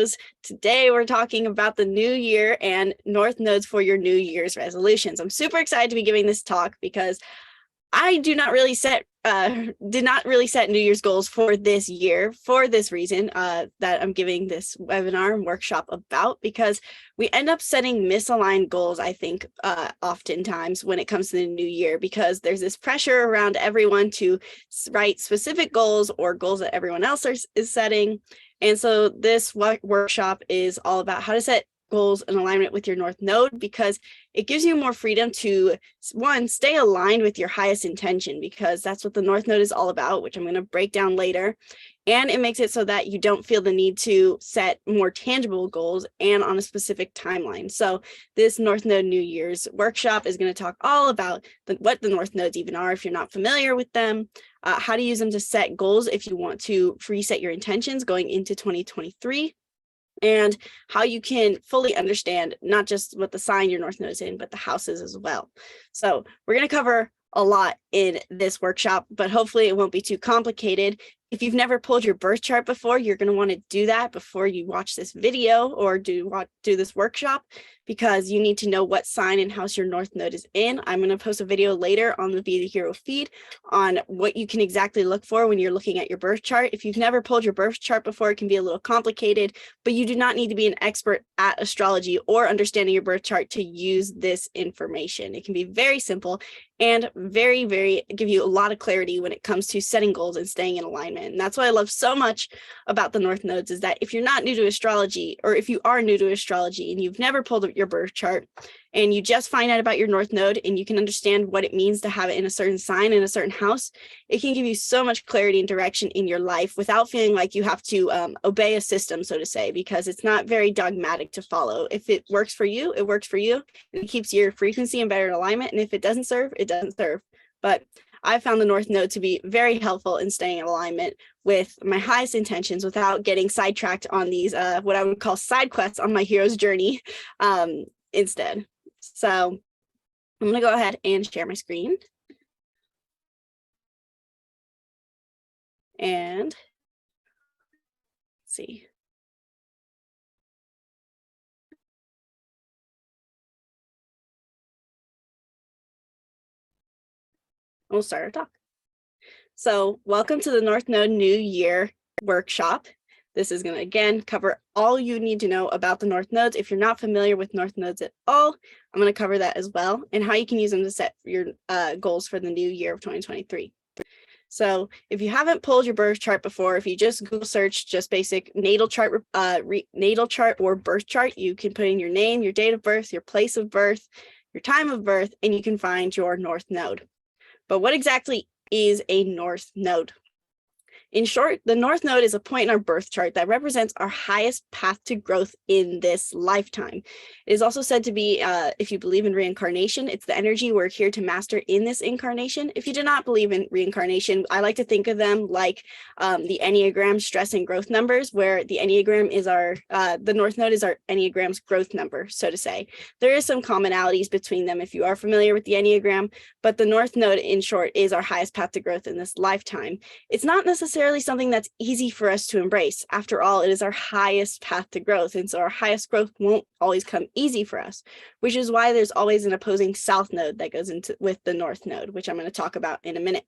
heroes. Today we're talking about the new year and north nodes for your New Year's resolutions. I'm super excited to be giving this talk because I did not really set New Year's goals for this year for this reason that I'm giving this webinar and workshop about, because we end up setting misaligned goals, I think, oftentimes when it comes to the new year, because there's this pressure around everyone to write specific goals or goals that everyone else is setting. And so this workshop is all about how to set goals in alignment with your north node, because it gives you more freedom to, one, stay aligned with your highest intention, because that's what the north node is all about, which I'm going to break down later. And it makes it so that you don't feel the need to set more tangible goals and on a specific timeline. So this North Node New Year's workshop is going to talk all about what the North Nodes even are if you're not familiar with them, how to use them to set goals if you want to reset your intentions going into 2023, and how you can fully understand not just what the sign your north node is in, but the houses as well. So we're going to cover a lot in this workshop, but hopefully it won't be too complicated. If you've never pulled your birth chart before, you're going to want to do that before you watch this video or do this workshop, because you need to know what sign and house your north node is in. I'm going to post a video later on the Be the Hero feed on what you can exactly look for when you're looking at your birth chart. If you've never pulled your birth chart before, it can be a little complicated, but you do not need to be an expert at astrology or understanding your birth chart to use this information. It can be very simple and very, very give you a lot of clarity when it comes to setting goals and staying in alignment. And that's what I love so much about the north nodes, is that if you're not new to astrology, or if you are new to astrology and you've never pulled up your birth chart and you just find out about your north node and you can understand what it means to have it in a certain sign in a certain house, it can give you so much clarity and direction in your life without feeling like you have to obey a system, so to say, because it's not very dogmatic to follow. If it works for you, it works for you. It keeps your frequency in better alignment. And if it doesn't serve, it doesn't serve. But I found the north node to be very helpful in staying in alignment with my highest intentions without getting sidetracked on these what I would call side quests on my hero's journey instead. So I'm going to go ahead and share my screen. And let's see. We'll start our talk. So welcome to the North Node New Year workshop. This is going to, again, cover all you need to know about the north nodes. If you're not familiar with north nodes at all, I'm going to cover that as well, and how you can use them to set your goals for the new year of 2023. So if you haven't pulled your birth chart before, if you just Google search just basic natal chart or birth chart, you can put in your name, your date of birth, your place of birth, your time of birth, and you can find your north node. But what exactly is a north node? In short, the north node is a point in our birth chart that represents our highest path to growth in this lifetime. It is also said to be, if you believe in reincarnation, it's the energy we're here to master in this incarnation. If you do not believe in reincarnation, I like to think of them like the Enneagram stress and growth numbers, where the Enneagram is the north node is our Enneagram's growth number, so to say. There is some commonalities between them if you are familiar with the Enneagram, but the north node, in short, is our highest path to growth in this lifetime. It's not necessarily something that's easy for us to embrace. After all, it is our highest path to growth, and so our highest growth won't always come easy for us, which is why there's always an opposing south node that goes into with the north node, which I'm going to talk about in a minute.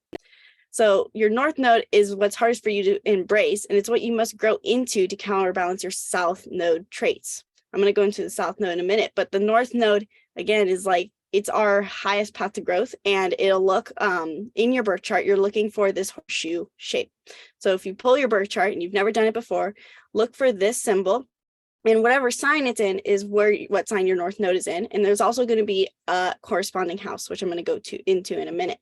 So your north node is what's hardest for you to embrace, and it's what you must grow into to counterbalance your south node traits. I'm going to go into the south node in a minute, but the north node, again, is like, it's our highest path to growth, and it'll look in your birth chart, you're looking for this horseshoe shape. So if you pull your birth chart and you've never done it before, look for this symbol, and whatever sign it's in is what sign your north node is in. And there's also going to be a corresponding house, which I'm going to go into in a minute.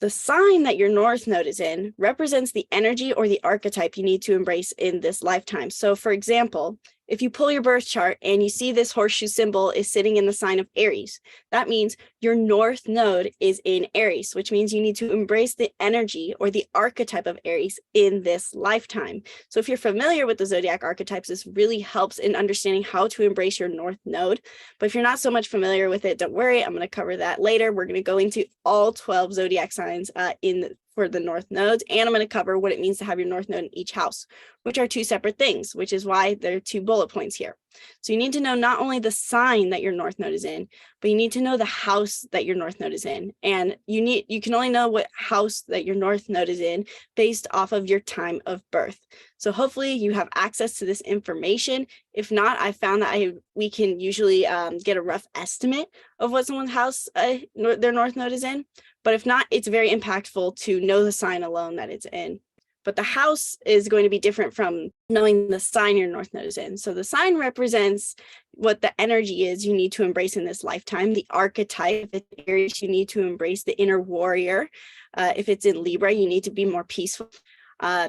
The sign that your north node is in represents the energy or the archetype you need to embrace in this lifetime. So for example, if you pull your birth chart and you see this horseshoe symbol is sitting in the sign of Aries, that means your north node is in Aries, which means you need to embrace the energy or the archetype of Aries in this lifetime. So if you're familiar with the zodiac archetypes, this really helps in understanding how to embrace your north node. But if you're not so much familiar with it, don't worry, I'm going to cover that later. We're going to go into all 12 zodiac signs in for the north nodes, and I'm going to cover what it means to have your north node in each house, which are two separate things, which is why there are 2 bullet points here. So you need to know not only the sign that your north node is in, but you need to know the house that your north node is in. And you can only know what house that your north node is in based off of your time of birth. So hopefully you have access to this information. If not, I found that we can usually get a rough estimate of what someone's house, their north node is in. But if not, it's very impactful to know the sign alone that it's in. But the house is going to be different from knowing the sign your north node is in. So the sign represents what the energy is you need to embrace in this lifetime. The archetype, if it's Aries, you need to embrace the inner warrior. If it's in Libra, you need to be more peaceful,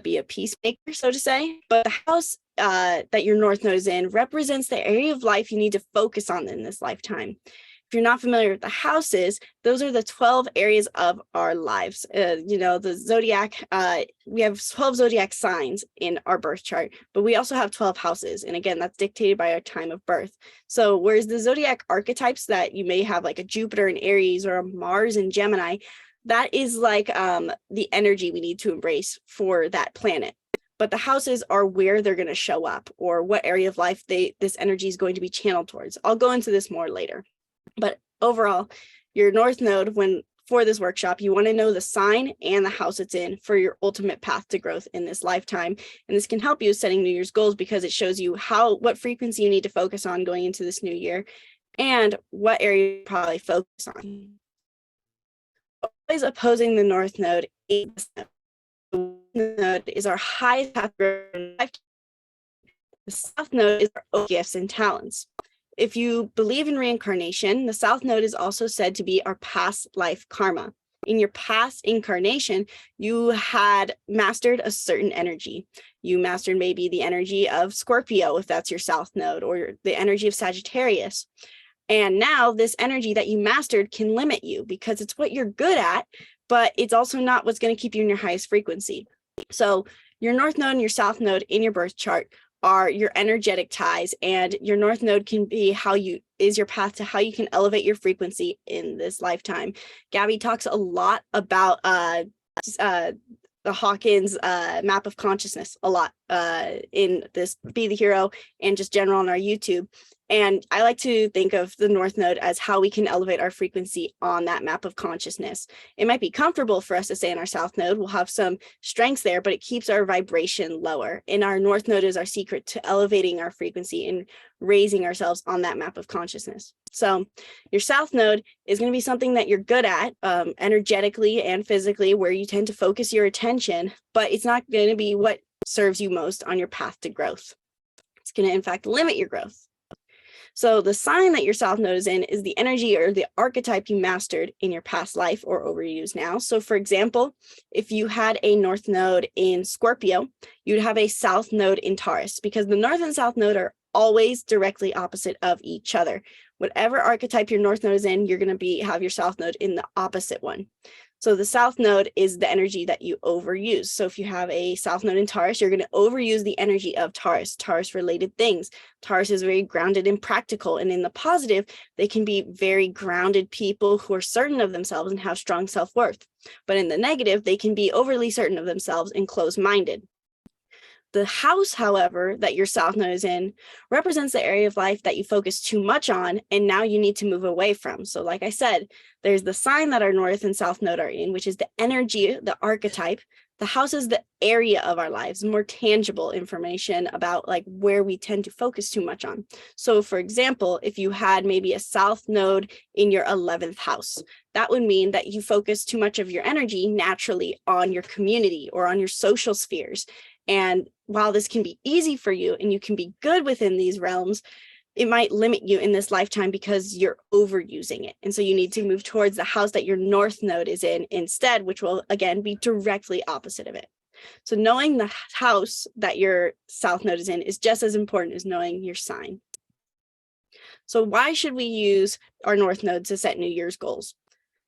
be a peacemaker, so to say. But the house that your north node is in represents the area of life you need to focus on in this lifetime. If you're not familiar with the houses, those are the 12 areas of our lives. The zodiac, we have 12 zodiac signs in our birth chart, but we also have 12 houses. And again, that's dictated by our time of birth. So whereas the zodiac archetypes that you may have like a Jupiter in Aries or a Mars in Gemini, that is like the energy we need to embrace for that planet. But the houses are where they're going to show up or what area of life this energy is going to be channeled towards. I'll go into this more later. But overall, your north node, for this workshop, you want to know the sign and the house it's in for your ultimate path to growth in this lifetime. And this can help you setting New Year's goals because it shows you what frequency you need to focus on going into this new year and what area you probably focus on. Always opposing the north node is the node is our highest path to growth in life. The south node is our gifts and talents. If you believe in reincarnation, the south node is also said to be our past life karma. In your past incarnation, you had mastered a certain energy. You mastered maybe the energy of Scorpio, if that's your south node, or the energy of Sagittarius. And now this energy that you mastered can limit you because it's what you're good at, but it's also not what's going to keep you in your highest frequency. So your north node and your south node in your birth chart are your energetic ties, and your north node can be is your path to how you can elevate your frequency in this lifetime. Gabby talks a lot about the Hawkins map of consciousness a lot in this Be the Hero and just general on our YouTube. And I like to think of the north node as how we can elevate our frequency on that map of consciousness. It might be comfortable for us to stay in our south node. We'll have some strengths there, but it keeps our vibration lower. And our north node is our secret to elevating our frequency and raising ourselves on that map of consciousness. So your south node is going to be something that you're good at energetically and physically, where you tend to focus your attention, but it's not going to be what serves you most on your path to growth. It's going to, in fact, limit your growth. So the sign that your south node is in is the energy or the archetype you mastered in your past life or overuse now. So for example, if you had a north node in Scorpio, you'd have a south node in Taurus, because the north and south node are always directly opposite of each other. Whatever archetype your north node is in, you're going to have your south node in the opposite one. So the south node is the energy that you overuse. So if you have a south node in Taurus, you're going to overuse the energy of Taurus related things. Taurus is very grounded and practical. And in the positive, they can be very grounded people who are certain of themselves and have strong self-worth. But in the negative, they can be overly certain of themselves and closed-minded. The house, however, that your south node is in represents the area of life that you focus too much on and now you need to move away from. So like I said, there's the sign that our north and south node are in, which is the energy, the archetype. The house is the area of our lives, more tangible information about like where we tend to focus too much on. So for example, if you had maybe a south node in your 11th house, that would mean that you focus too much of your energy naturally on your community or on your social spheres. And while this can be easy for you and you can be good within these realms, it might limit you in this lifetime because you're overusing it. And so you need to move towards the house that your north node is in instead, which will again be directly opposite of it. So knowing the house that your south node is in is just as important as knowing your sign. So why should we use our north node to set New Year's goals?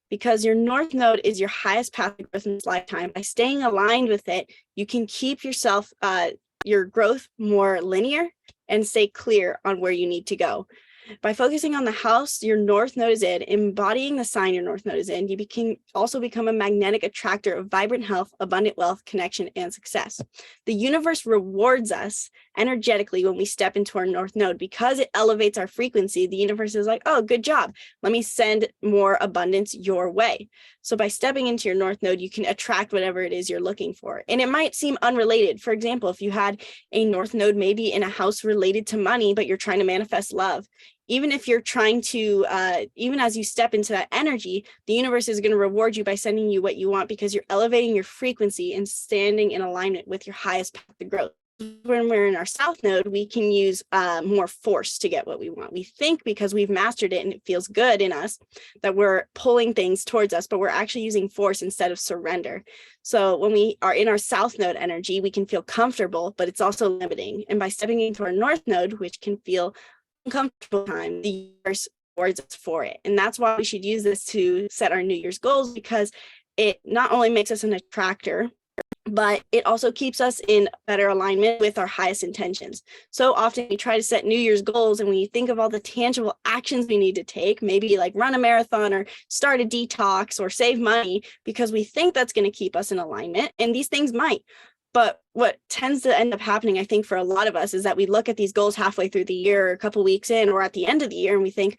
Because your north node is your highest path to growth in this lifetime. By staying aligned with it, you can keep your growth more linear and stay clear on where you need to go. By focusing on the house your North Node is in, embodying the sign your North Node is in, you can also become a magnetic attractor of vibrant health, abundant wealth, connection, and success. The universe rewards us energetically when we step into our North Node because it elevates our frequency. The universe is like, oh, good job. Let me send more abundance your way. So by stepping into your North Node, you can attract whatever it is you're looking for. And it might seem unrelated. For example, if you had a North Node maybe in a house related to money, but you're trying to manifest love, even if you're trying to, even as you step into that energy, the universe is going to reward you by sending you what you want because you're elevating your frequency and standing in alignment with your highest path to growth. When we're in our South Node, we can use more force to get what we want. We think because we've mastered it and it feels good in us that we're pulling things towards us, but we're actually using force instead of surrender. So when we are in our South Node energy, we can feel comfortable, but it's also limiting. And by stepping into our North Node, which can feel uncomfortable time, the universe rewards us for it. And that's why we should use this to set our New Year's goals, because it not only makes us an attractor, but it also keeps us in better alignment with our highest intentions. So often we try to set New Year's goals and we think of all the tangible actions we need to take, maybe like run a marathon or start a detox or save money, because we think that's going to keep us in alignment. And these things might. But what tends to end up happening, I think, for a lot of us is that we look at these goals halfway through the year, or a couple of weeks in, or at the end of the year, and we think,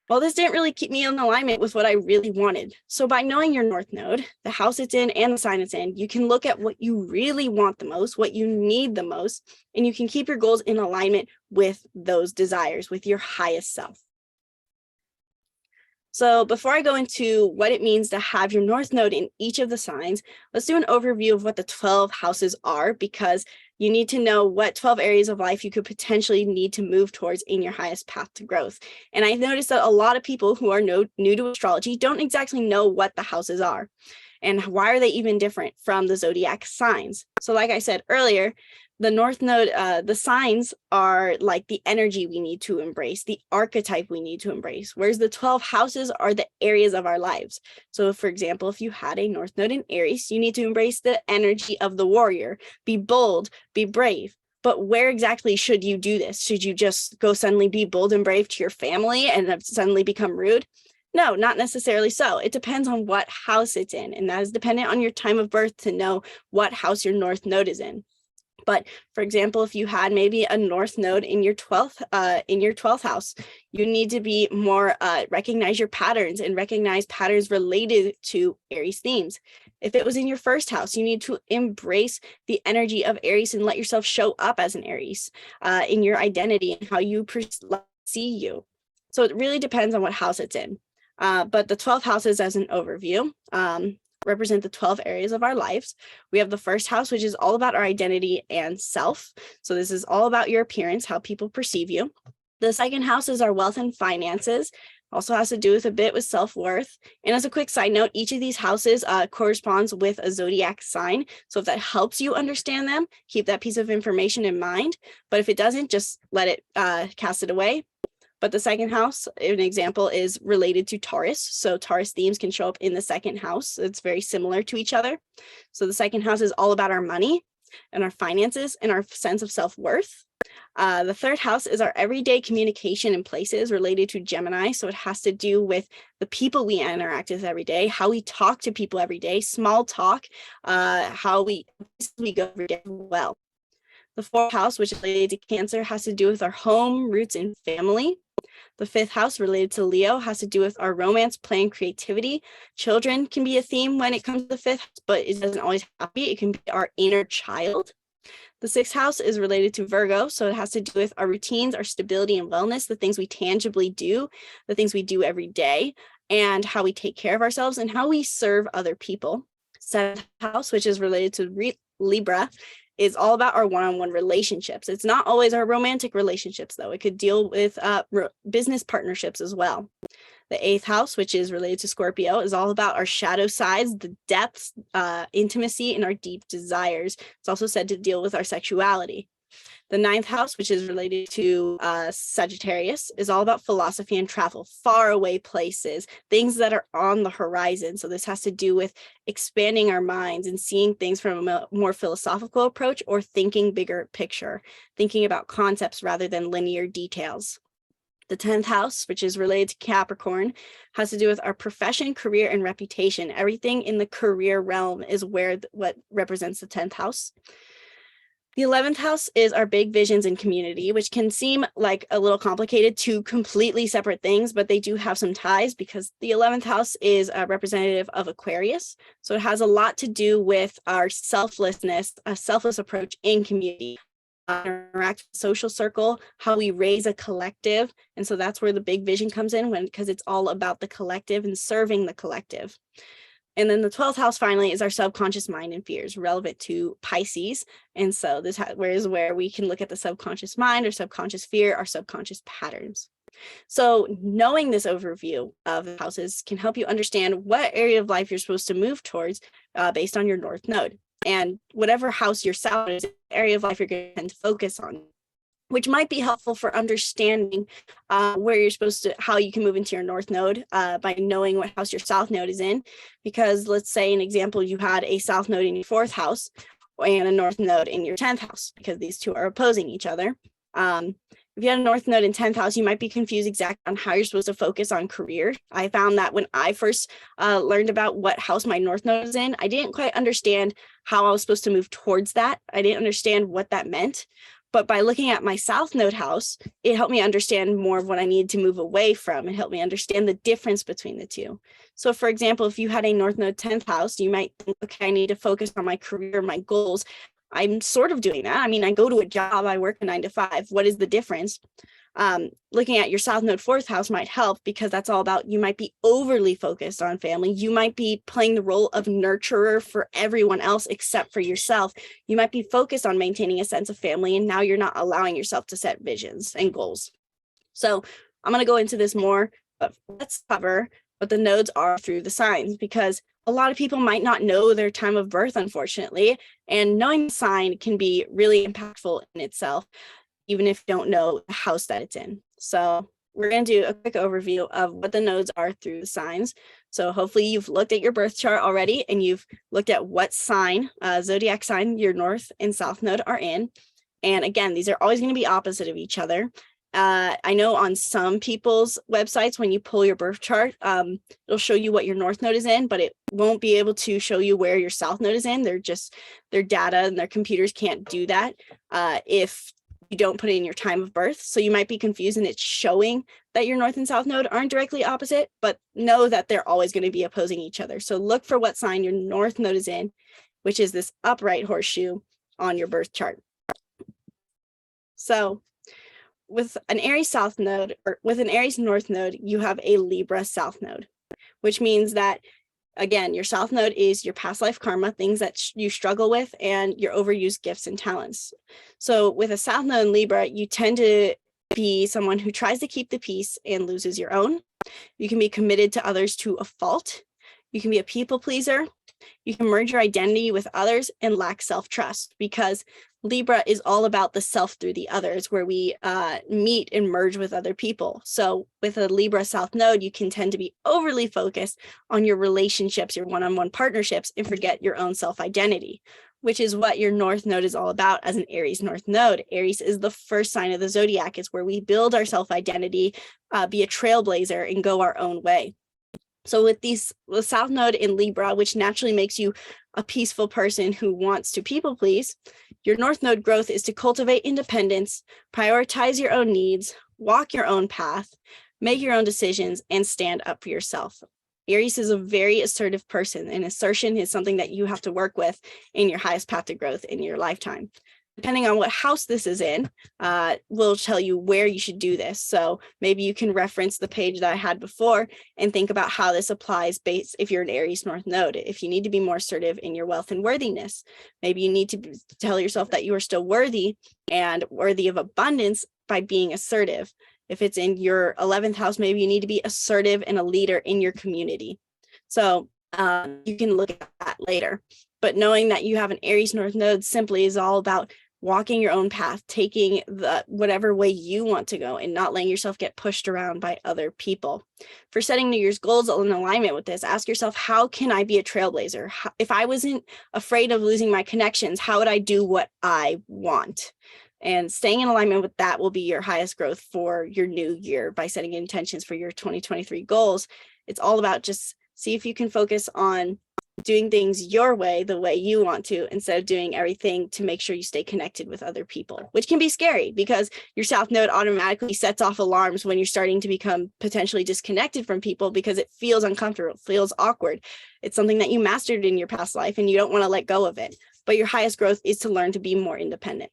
well, this didn't really keep me in alignment with what I really wanted. So by knowing your North Node, the house it's in and the sign it's in, you can look at what you really want the most, what you need the most, and you can keep your goals in alignment with those desires, with your highest self. So before I go into what it means to have your North Node in each of the signs, let's do an overview of what the 12 houses are, because you need to know what 12 areas of life you could potentially need to move towards in your highest path to growth. And I've noticed that a lot of people who are new to astrology don't exactly know what the houses are and why are they even different from the zodiac signs. So like I said earlier, the North Node, the signs are like the energy we need to embrace, the archetype we need to embrace, whereas the 12 houses are the areas of our lives. So for example, if you had a North Node in Aries, you need to embrace the energy of the warrior, be bold, be brave. But where exactly should you do this? Should you just go suddenly be bold and brave to your family and suddenly become rude? No, not necessarily so. It depends on what house it's in, and that is dependent on your time of birth to know what house your North Node is in. But for example, if you had maybe a North Node in your 12th house, you need to be more recognize your patterns and recognize patterns related to Aries themes. If it was in your first house, you need to embrace the energy of Aries and let yourself show up as an Aries in your identity and how you see you. So it really depends on what house it's in. But the 12 houses, as an overview, represent the 12 areas of our lives. We have the first house, which is all about our identity and self. So this is all about your appearance, how people perceive you. The second house is our wealth and finances. Also has to do with a bit with self-worth. And as a quick side note, each of these houses corresponds with a zodiac sign. So if that helps you understand them, keep that piece of information in mind. But if it doesn't, just let it cast it away. But the second house, an example, is related to Taurus. So Taurus themes can show up in the second house. It's very similar to each other. So the second house is all about our money and our finances and our sense of self-worth. The third house is our everyday communication in places, related to Gemini. So it has to do with the people we interact with every day, how we talk to people every day, small talk, how we go every day well. The fourth house, which is related to Cancer, has to do with our home, roots, and family. The fifth house, related to Leo, has to do with our romance, play, and creativity. Children can be a theme when it comes to the fifth, but it doesn't always have to be. It can be our inner child. The sixth house is related to Virgo, so it has to do with our routines, our stability and wellness, the things we tangibly do, the things we do every day, and how we take care of ourselves and how we serve other people. Seventh house, which is related to Libra, is all about our one-on-one relationships. It's not always our romantic relationships, though. It could deal with business partnerships as well. The eighth house, which is related to Scorpio, is all about our shadow sides, the depths, intimacy, and our deep desires. It's also said to deal with our sexuality. The ninth house, which is related to Sagittarius, is all about philosophy and travel, far away places, things that are on the horizon. So this has to do with expanding our minds and seeing things from a more philosophical approach, or thinking bigger picture, thinking about concepts rather than linear details. The 10th house, which is related to Capricorn, has to do with our profession, career, and reputation. Everything in the career realm is what represents the 10th house. The 11th house is our big visions and community, which can seem like a little complicated, two completely separate things, but they do have some ties because the 11th house is a representative of Aquarius. So it has a lot to do with our selflessness, a selfless approach in community. Interact social circle, how we raise a collective. And so that's where the big vision comes in because it's all about the collective and serving the collective. And then the 12th house finally is our subconscious mind and fears relevant to Pisces. And so this is where we can look at the subconscious mind or subconscious fear, our subconscious patterns. So knowing this overview of the houses can help you understand what area of life you're supposed to move towards based on your North Node. And whatever house your South is, area of life you're going to tend to focus on, which might be helpful for understanding where you're supposed to, how you can move into your North Node by knowing what house your South Node is in. Because let's say, an example, you had a South Node in your 4th house and a North Node in your 10th house, because these two are opposing each other. If you had a North Node in 10th house, you might be confused exactly on how you're supposed to focus on career. I found that when I first learned about what house my North Node is in, I didn't quite understand how I was supposed to move towards that. I didn't understand what that meant. But by looking at my South Node house, it helped me understand more of what I needed to move away from. It helped me understand the difference between the two. So for example, if you had a North Node 10th house, you might think, okay, I need to focus on my career, my goals. I'm sort of doing that. I mean, I go to a job, I work a 9 to 5. What is the difference? Looking at your South Node 4th house might help, because that's all about, you might be overly focused on family. You might be playing the role of nurturer for everyone else except for yourself. You might be focused on maintaining a sense of family, and now you're not allowing yourself to set visions and goals. So I'm going to go into this more, but let's cover what the nodes are through the signs, because a lot of people might not know their time of birth, unfortunately, and knowing the sign can be really impactful in itself, even if you don't know the house that it's in. So we're going to do a quick overview of what the nodes are through the signs. So hopefully you've looked at your birth chart already, and you've looked at what sign, zodiac sign, your North and South Node are in. And again, these are always going to be opposite of each other. I know on some people's websites, when you pull your birth chart, it'll show you what your North Node is in, but it won't be able to show you where your South Node is in. Their data and their computers can't do that if you don't put in your time of birth. So you might be confused, and it's showing that your North and South Node aren't directly opposite, but know that they're always going to be opposing each other. So look for what sign your North Node is in, which is this upright horseshoe on your birth chart. So with an Aries South Node, or with an Aries North Node, you have a Libra South Node, which means that, again, your South Node is your past life karma, things that you struggle with, and your overused gifts and talents. So with a South Node in Libra, you tend to be someone who tries to keep the peace and loses your own. You can be committed to others to a fault. You can be a people pleaser. You can merge your identity with others and lack self-trust, because Libra is all about the self through the others, where we meet and merge with other people. So with a Libra South Node, you can tend to be overly focused on your relationships, your one-on-one partnerships, and forget your own self-identity, which is what your North Node is all about as an Aries North Node. Aries is the first sign of the zodiac. It's where we build our self-identity, be a trailblazer, and go our own way. So with the South Node in Libra, which naturally makes you a peaceful person who wants to people please, your North Node growth is to cultivate independence, prioritize your own needs, walk your own path, make your own decisions, and stand up for yourself. Aries is a very assertive person, and assertion is something that you have to work with in your highest path to growth in your lifetime. Depending on what house this is in, will tell you where you should do this. So maybe you can reference the page that I had before and think about how this applies based if you're an Aries North Node. If you need to be more assertive in your wealth and worthiness, maybe you need to tell yourself that you are still worthy and worthy of abundance by being assertive. If it's in your 11th house, maybe you need to be assertive and a leader in your community. So you can look at that later. But knowing that you have an Aries North Node simply is all about walking your own path, taking the whatever way you want to go, and not letting yourself get pushed around by other people. For setting New Year's goals in alignment with this, ask yourself, how can I be a trailblazer? If I wasn't afraid of losing my connections, how would I do what I want? And staying in alignment with that will be your highest growth for your new year by setting intentions for your 2023 goals. It's all about just see if you can focus on doing things your way, the way you want to, instead of doing everything to make sure you stay connected with other people, which can be scary because your South Node automatically sets off alarms when you're starting to become potentially disconnected from people because it feels uncomfortable, feels awkward. It's something that you mastered in your past life and you don't want to let go of it. But your highest growth is to learn to be more independent.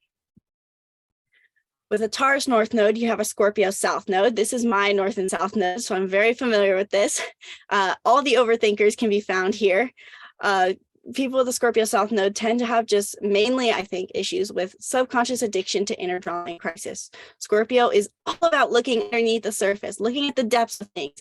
With a Taurus North Node, you have a Scorpio South Node. This is my North and South Node, so I'm very familiar with this. All the overthinkers can be found here. People with a Scorpio South Node tend to have just mainly, I think, issues with subconscious addiction to inner drama and crisis. Scorpio is all about looking underneath the surface, looking at the depths of things.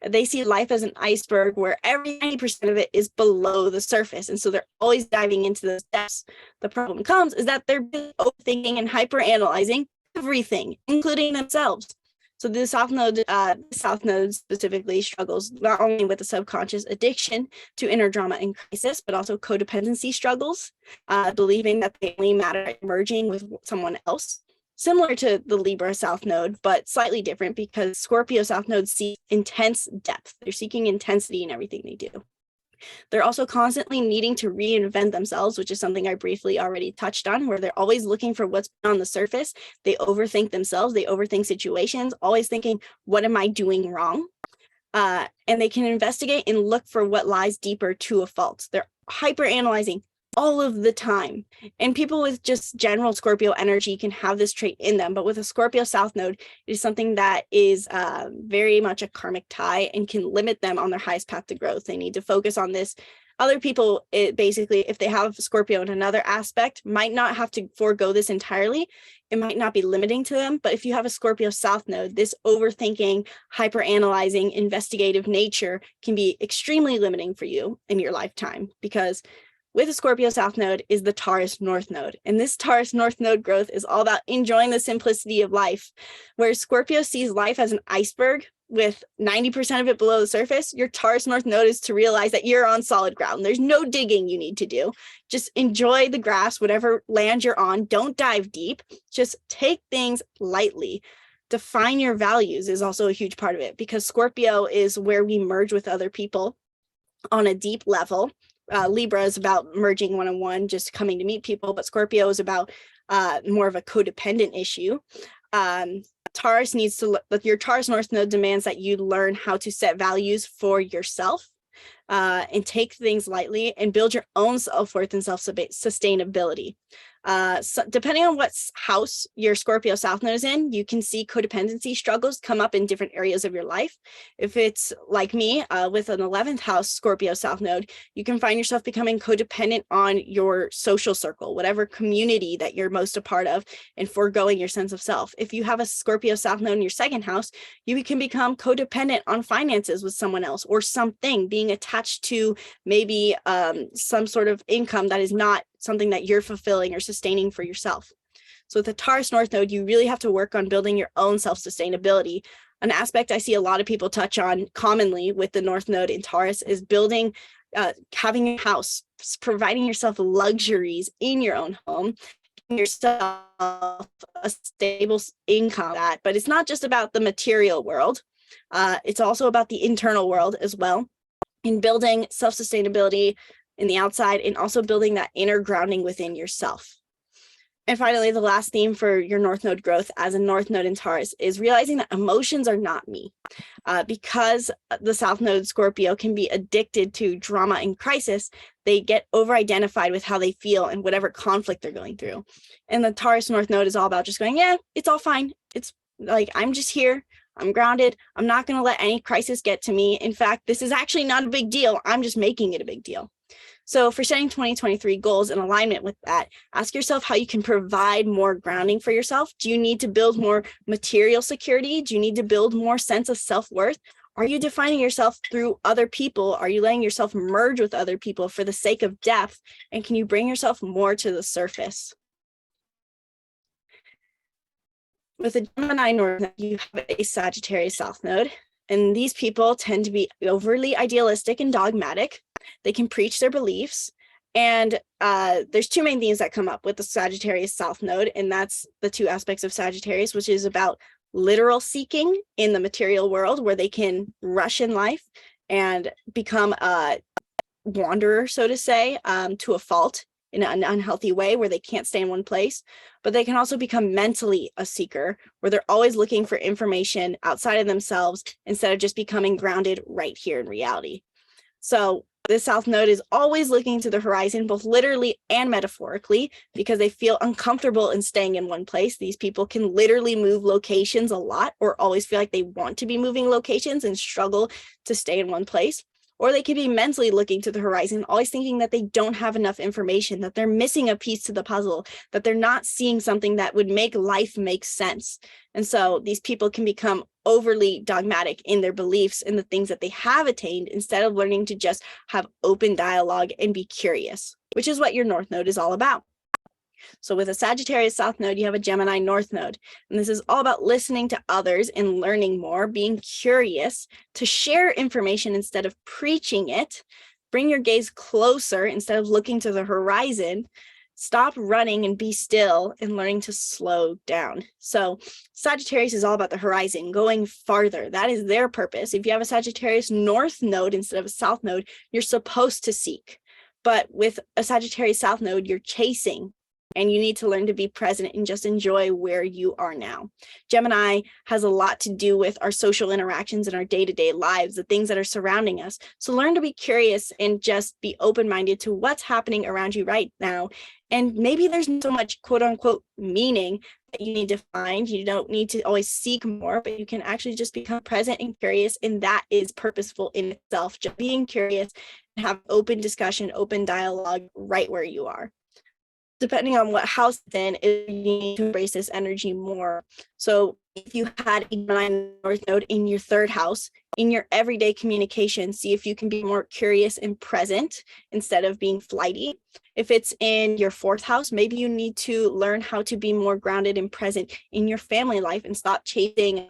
They see life as an iceberg where every 90% of it is below the surface. And so they're always diving into those depths. The problem comes is that they're overthinking and hyperanalyzing everything, including themselves. So the South Node specifically struggles not only with the subconscious addiction to inner drama and crisis, but also codependency struggles, believing that they only matter at merging with someone else. Similar to the Libra South Node, but slightly different because Scorpio South Node seek intense depth. They're seeking intensity in everything they do. They're also constantly needing to reinvent themselves, which is something I briefly already touched on, where they're always looking for what's on the surface. They overthink themselves. They overthink situations, always thinking, what am I doing wrong? And they can investigate and look for what lies deeper to a fault. They're hyper-analyzing all of the time. And people with just general Scorpio energy can have this trait in them. But with a Scorpio South Node, it is something that is very much a karmic tie and can limit them on their highest path to growth. They need to focus on this. Other people, basically, if they have Scorpio in another aspect, might not have to forego this entirely. It might not be limiting to them. But if you have a Scorpio South Node, this overthinking, hyper-analyzing, investigative nature can be extremely limiting for you in your lifetime because with a Scorpio South Node is the Taurus North Node. And this Taurus North Node growth is all about enjoying the simplicity of life. Where Scorpio sees life as an iceberg with 90% of it below the surface, your Taurus North Node is to realize that you're on solid ground. There's no digging you need to do. Just enjoy the grass, whatever land you're on. Don't dive deep. Just take things lightly. Define your values is also a huge part of it because Scorpio is where we merge with other people on a deep level. Libra is about merging one-on-one, just coming to meet people, but Scorpio is about more of a codependent issue. Taurus needs to look, your Taurus North Node demands that you learn how to set values for yourself and take things lightly and build your own self-worth and self-sustainability. So depending on what house your Scorpio South Node is in, you can see codependency struggles come up in different areas of your life. If it's like me with an 11th house Scorpio South Node, you can find yourself becoming codependent on your social circle, whatever community that you're most a part of, and foregoing your sense of self. If you have a Scorpio South Node in your second house, you can become codependent on finances with someone else or something, being attached to maybe some sort of income that is not something that you're fulfilling or sustaining for yourself. So with the Taurus North Node, you really have to work on building your own self-sustainability. An aspect I see a lot of people touch on commonly with the North Node in Taurus is building, having a house, providing yourself luxuries in your own home, giving yourself a stable income. But it's not just about the material world. It's also about the internal world as well, in building self-sustainability in the outside, and also building that inner grounding within yourself. And finally, the last theme for your North Node growth as a North Node in Taurus is realizing that emotions are not me. Because the South Node Scorpio can be addicted to drama and crisis, they get over-identified with how they feel and whatever conflict they're going through. And the Taurus North Node is all about just going, yeah, it's all fine. It's like, I'm just here. I'm grounded. I'm not going to let any crisis get to me. In fact, this is actually not a big deal. I'm just making it a big deal. So for setting 2023 goals in alignment with that, ask yourself how you can provide more grounding for yourself. Do you need to build more material security? Do you need to build more sense of self-worth? Are you defining yourself through other people? Are you letting yourself merge with other people for the sake of depth? And can you bring yourself more to the surface? With a Gemini North Node, you have a Sagittarius South Node. And these people tend to be overly idealistic and dogmatic. They can preach their beliefs, And there's two main themes that come up with the Sagittarius South Node, and that's the two aspects of Sagittarius, which is about literal seeking in the material world, where they can rush in life and become a wanderer, so to say, to a fault in an unhealthy way, where they can't stay in one place. But they can also become mentally a seeker, where they're always looking for information outside of themselves instead of just becoming grounded right here in reality. So the South Node is always looking to the horizon, both literally and metaphorically, because they feel uncomfortable in staying in one place. These people can literally move locations a lot, or always feel like they want to be moving locations and struggle to stay in one place. Or they could be mentally looking to the horizon, always thinking that they don't have enough information, that they're missing a piece to the puzzle, that they're not seeing something that would make life make sense. And so these people can become overly dogmatic in their beliefs and the things that they have attained, instead of learning to just have open dialogue and be curious, which is what your North Node is all about. So with a Sagittarius South Node, you have a Gemini North Node. And this is all about listening to others and learning more, being curious, to share information instead of preaching it, bring your gaze closer instead of looking to the horizon, stop running and be still, and learning to slow down. So Sagittarius is all about the horizon, going farther. That is their purpose. If you have a Sagittarius North Node instead of a South Node, you're supposed to seek. But with a Sagittarius South Node, you're chasing. And you need to learn to be present and just enjoy where you are now. Gemini has a lot to do with our social interactions and our day-to-day lives, the things that are surrounding us. So learn to be curious and just be open-minded to what's happening around you right now. And maybe there's not so much quote unquote meaning that you need to find. You don't need to always seek more, but you can actually just become present and curious. And that is purposeful in itself, just being curious and have open discussion, open dialogue right where you are. Depending on what house it's in, you need to embrace this energy more. So if you had a Gemini North Node in your third house, in your everyday communication, see if you can be more curious and present instead of being flighty. If it's in your fourth house, maybe you need to learn how to be more grounded and present in your family life and stop chasing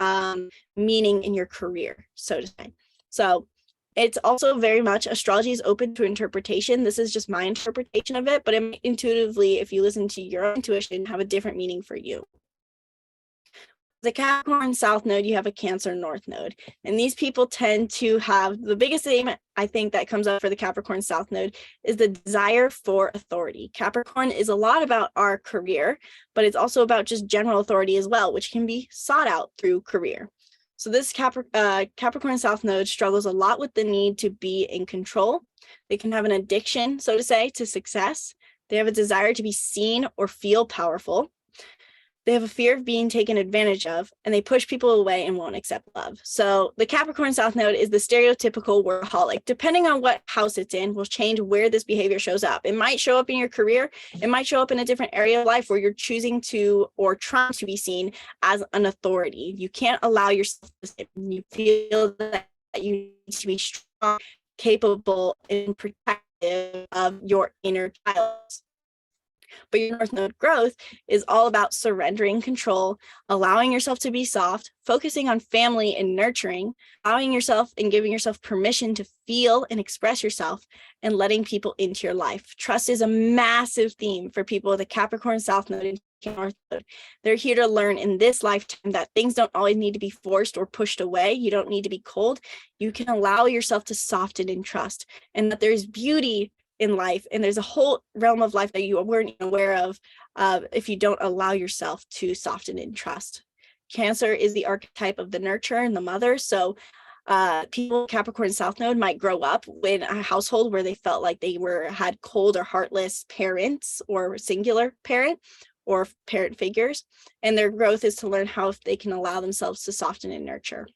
meaning in your career, so to say. So it's also very much, astrology is open to interpretation. This is just my interpretation of it, but it might intuitively, if you listen to your intuition, have a different meaning for you. The Capricorn South Node, you have a Cancer North Node. And these people tend to have, the biggest theme I think that comes up for the Capricorn South Node is the desire for authority. Capricorn is a lot about our career, but it's also about just general authority as well, which can be sought out through career. So this Capricorn South Node struggles a lot with the need to be in control. They can have an addiction, so to say, to success. They have a desire to be seen or feel powerful. They have a fear of being taken advantage of, and they push people away and won't accept love. So the Capricorn South Node is the stereotypical workaholic. Depending on what house it's in will change where this behavior shows up. It might show up in your career. It might show up in a different area of life where you're choosing to or trying to be seen as an authority. You can't allow yourself to, you feel that you need to be strong, capable, and protective of your inner child. But your North Node growth is all about surrendering control, allowing yourself to be soft, focusing on family and nurturing, allowing yourself and giving yourself permission to feel and express yourself, and letting people into your life. Trust is a massive theme for people with a Capricorn South Node and North Node. They're here to learn in this lifetime that things don't always need to be forced or pushed away. You don't need to be cold. You can allow yourself to soften in trust, and that there's beauty in life, and there's a whole realm of life that you weren't aware of if you don't allow yourself to soften in trust. Cancer is the archetype of the nurturer and the mother. So people Capricorn South Node might grow up in a household where they felt like they had cold or heartless parents or singular parent or parent figures, and their growth is to learn how they can allow themselves to soften and nurture.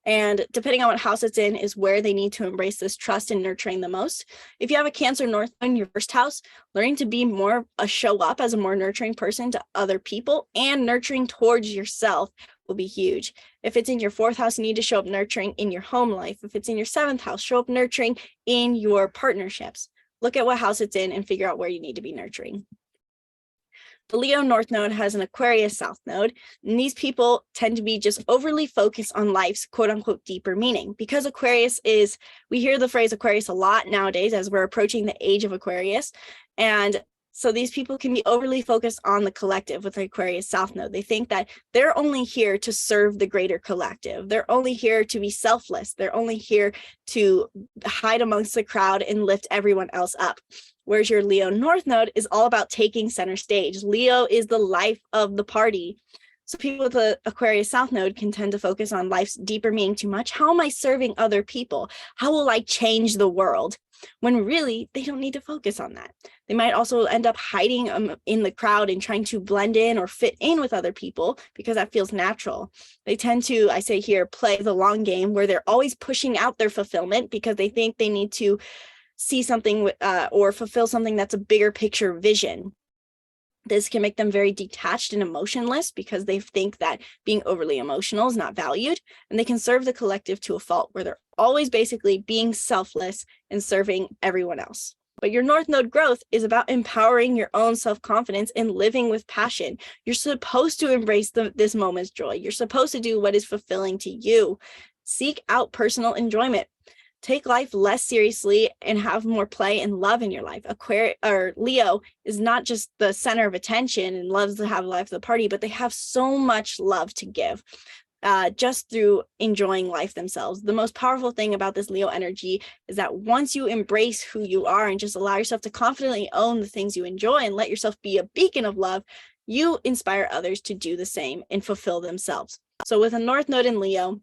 And depending on what house it's in is where they need to embrace this trust and nurturing the most. If you have a Cancer North Node in your first house, learning to be more show up as a more nurturing person to other people and nurturing towards yourself will be huge. If it's in your fourth house, you need to show up nurturing in your home life. If it's in your seventh house, show up nurturing in your partnerships. Look at what house it's in and figure out where you need to be nurturing. The Leo North Node has an Aquarius South Node, and these people tend to be just overly focused on life's quote unquote deeper meaning. Because Aquarius is, we hear the phrase Aquarius a lot nowadays as we're approaching the age of Aquarius. And so these people can be overly focused on the collective with the Aquarius South Node. They think that they're only here to serve the greater collective. They're only here to be selfless. They're only here to hide amongst the crowd and lift everyone else up. Whereas your Leo North Node is all about taking center stage. Leo is the life of the party. So people with the Aquarius South Node can tend to focus on life's deeper meaning too much. How am I serving other people? How will I change the world? When really, they don't need to focus on that. They might also end up hiding in the crowd and trying to blend in or fit in with other people because that feels natural. They tend to, I say here, play the long game where they're always pushing out their fulfillment because they think they need to see something or fulfill something that's a bigger picture vision. This can make them very detached and emotionless because they think that being overly emotional is not valued, and they can serve the collective to a fault where they're always basically being selfless and serving everyone else. But your North Node growth is about empowering your own self-confidence and living with passion. You're supposed to embrace this moment's joy. You're supposed to do what is fulfilling to you. Seek out personal enjoyment. Take life less seriously and have more play and love in your life. Leo is not just the center of attention and loves to have life of the party, but they have so much love to give just through enjoying life themselves. The most powerful thing about this Leo energy is that once you embrace who you are and just allow yourself to confidently own the things you enjoy and let yourself be a beacon of love, you inspire others to do the same and fulfill themselves. So with a North Node in Leo,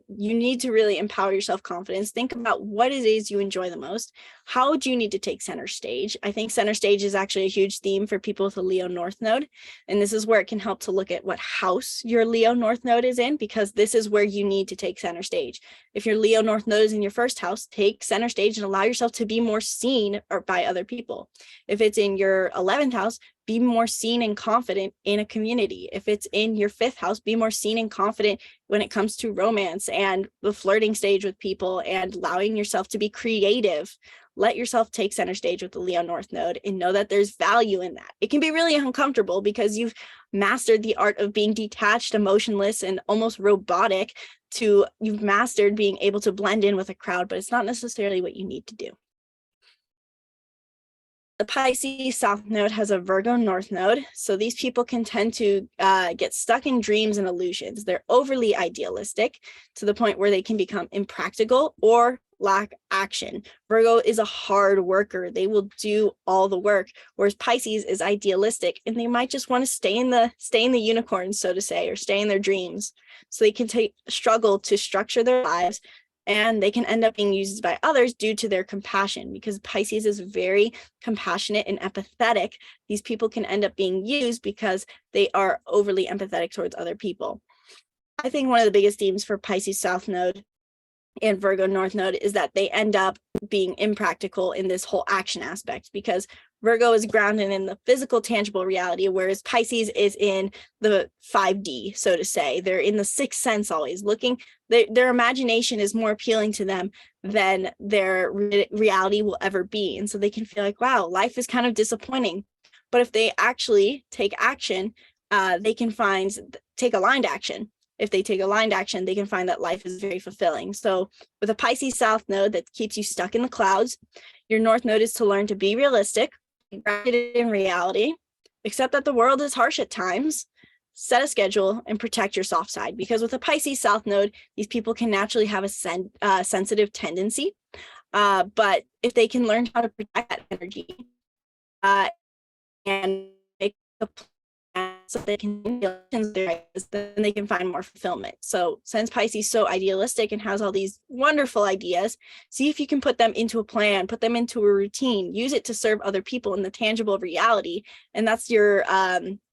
you need to really empower your self-confidence. Think about what it is you enjoy the most. How do you need to take center stage? I think center stage is actually a huge theme for people with a Leo North Node. And this is where it can help to look at what house your Leo North Node is in, because this is where you need to take center stage. If your Leo North Node is in your first house, take center stage and allow yourself to be more seen or by other people. If it's in your 11th house, be more seen and confident in a community. If it's in your 5th house, be more seen and confident when it comes to romance and the flirting stage with people and allowing yourself to be creative. Let yourself take center stage with the Leo North Node and know that there's value in that. It can be really uncomfortable because you've mastered the art of being detached, emotionless, and almost robotic you've mastered being able to blend in with a crowd, but it's not necessarily what you need to do. The Pisces South Node has a Virgo North Node. So these people can tend to get stuck in dreams and illusions. They're overly idealistic to the point where they can become impractical or lack action. Virgo is a hard worker. They will do all the work, whereas Pisces is idealistic and they might just want to stay in the unicorn, so to say, or stay in their dreams. So they can struggle to structure their lives, and they can end up being used by others due to their compassion, because Pisces is very compassionate and empathetic. These people can end up being used because they are overly empathetic towards other people. I think one of the biggest themes for Pisces South Node and Virgo North Node is that they end up being impractical in this whole action aspect, because Virgo is grounded in the physical, tangible reality, whereas Pisces is in the 5D, so to say. They're in the sixth sense, always looking. Their imagination is more appealing to them than their reality will ever be. And so they can feel like, wow, life is kind of disappointing. But if they actually take action, they can take aligned action. If they take aligned action, they can find that life is very fulfilling. So with a Pisces South Node that keeps you stuck in the clouds, your North Node is to learn to be realistic, grounded in reality, accept that the world is harsh at times, set a schedule, and protect your soft side. Because with a Pisces South Node, these people can naturally have a sensitive tendency. But if they can learn how to protect that energy and make a plan so they can then they can find more fulfillment. So since Pisces is so idealistic and has all these wonderful ideas, see if you can put them into a plan, put them into a routine, use it to serve other people in the tangible reality. And that's your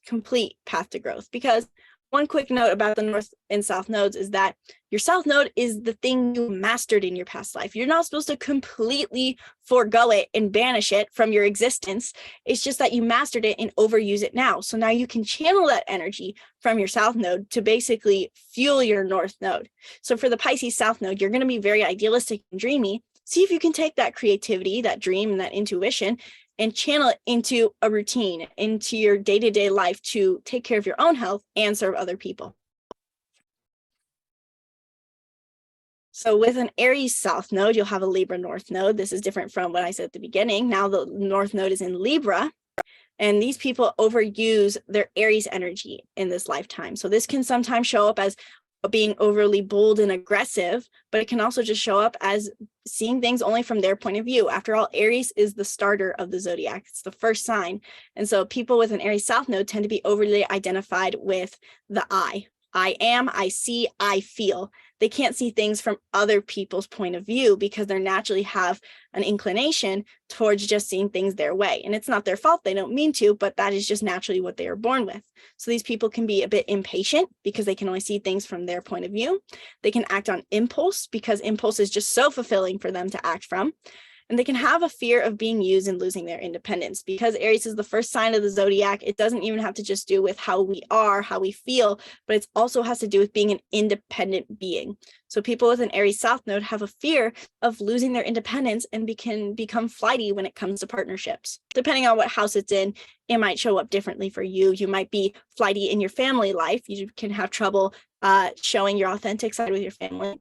complete path to growth. Because one quick note about the North and South nodes is that your South node is the thing you mastered in your past life. You're not supposed to completely forego it and banish it from your existence. It's just that you mastered it and overuse it now. So now you can channel that energy from your South node to basically fuel your North node. So for the Pisces South node, you're going to be very idealistic and dreamy. See if you can take that creativity, that dream, and that intuition and channel it into a routine, into your day-to-day life to take care of your own health and serve other people. So with an Aries South node, you'll have a Libra North node. This is different from what I said at the beginning. Now the North node is in Libra, and these people overuse their Aries energy in this lifetime. So this can sometimes show up as being overly bold and aggressive, but it can also just show up as seeing things only from their point of view. After all, Aries is the starter of the zodiac. It's the first sign. And so people with an Aries South node tend to be overly identified with the I. I am, I see, I feel. They can't see things from other people's point of view because they naturally have an inclination towards just seeing things their way. And it's not their fault, they don't mean to, but that is just naturally what they are born with. So these people can be a bit impatient because they can only see things from their point of view. They can act on impulse because impulse is just so fulfilling for them to act from. And they can have a fear of being used and losing their independence. Because Aries is the first sign of the zodiac, it doesn't even have to just do with how we are, how we feel, but it also has to do with being an independent being. So people with an Aries South node have a fear of losing their independence and can become flighty when it comes to partnerships. Depending on what house it's in, it might show up differently for you. You might be flighty in your family life. You can have trouble showing your authentic side with your family.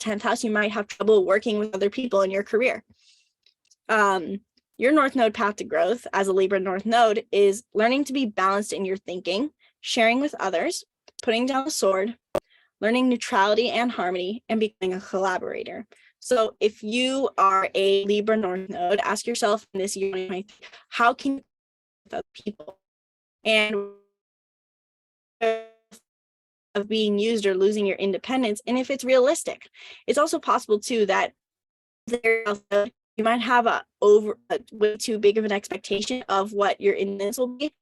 10th house, you might have trouble working with other people in your career. Your North node path to growth as a Libra North node is learning to be balanced in your thinking, sharing with others, putting down the sword, learning neutrality and harmony, and becoming a collaborator. So if you are a Libra North node, ask yourself in this year, how can you with other people? And of being used or losing your independence, and if it's realistic. It's also possible too that you might have a way too big of an expectation of what your independence will be,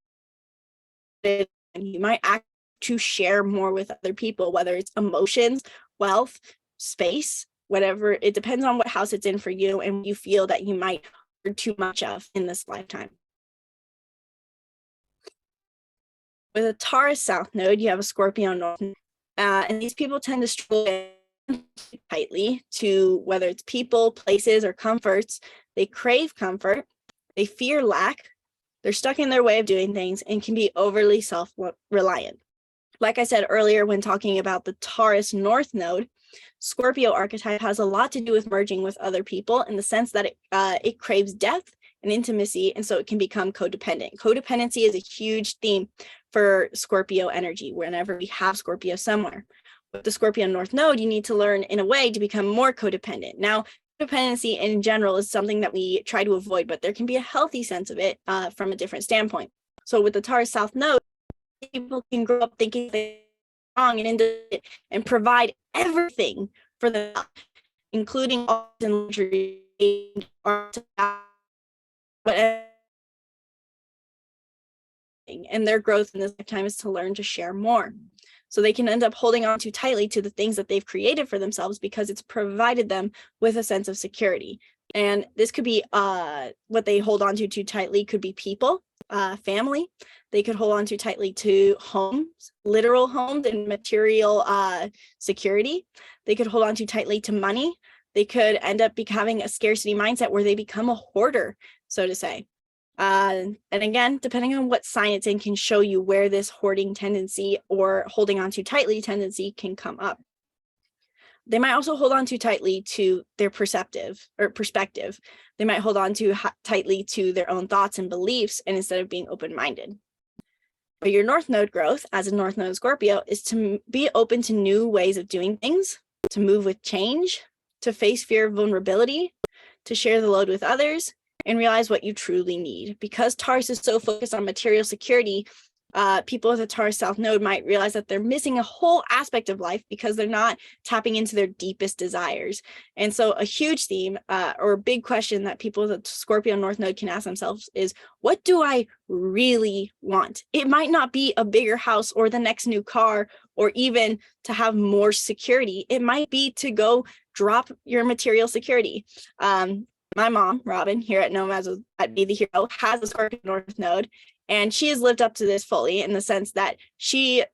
and you might act to share more with other people, whether it's emotions, wealth, space, whatever. It depends on what house it's in for you and you feel that you might earn too much of in this lifetime. With a Taurus South node, you have a Scorpio North node. And these people tend to struggle tightly to whether it's people, places, or comforts. They crave comfort, they fear lack, they're stuck in their way of doing things, and can be overly self-reliant. Like I said earlier when talking about the Taurus North node, Scorpio archetype has a lot to do with merging with other people in the sense that it craves depth and intimacy, and so it can become codependent. Codependency is a huge theme for Scorpio energy whenever we have Scorpio somewhere. With the Scorpio North node, you need to learn in a way to become more codependent. Now, codependency in general is something that we try to avoid, but there can be a healthy sense of it from a different standpoint. So with the Taurus South node, people can grow up thinking they're strong and independent and provide everything for them, including all and luxury, whatever. And their growth in this lifetime is to learn to share more. So they can end up holding on too tightly to the things that they've created for themselves because it's provided them with a sense of security. And this could be what they hold on to too tightly could be people, family. They could hold on too tightly to homes, literal homes and material security. They could hold on too tightly to money. They could end up having a scarcity mindset where they become a hoarder, so to say. And again, depending on what sign it's in can show you where this hoarding tendency or holding on too tightly tendency can come up. They might also hold on too tightly to their perspective. They might hold on too tightly to their own thoughts and beliefs, and instead of being open-minded. But your North node growth as a North node Scorpio is to be open to new ways of doing things, to move with change, to face fear of vulnerability, to share the load with others, and realize what you truly need. Because Taurus is so focused on material security, people with a Taurus South node might realize that they're missing a whole aspect of life because they're not tapping into their deepest desires. And so a huge theme or a big question that people with a Scorpio North node can ask themselves is, what do I really want? It might not be a bigger house or the next new car or even to have more security. It might be to go drop your material security. My mom, Robin, here at at Be The Hero, has a Scorpio North node, and she has lived up to this fully in the sense that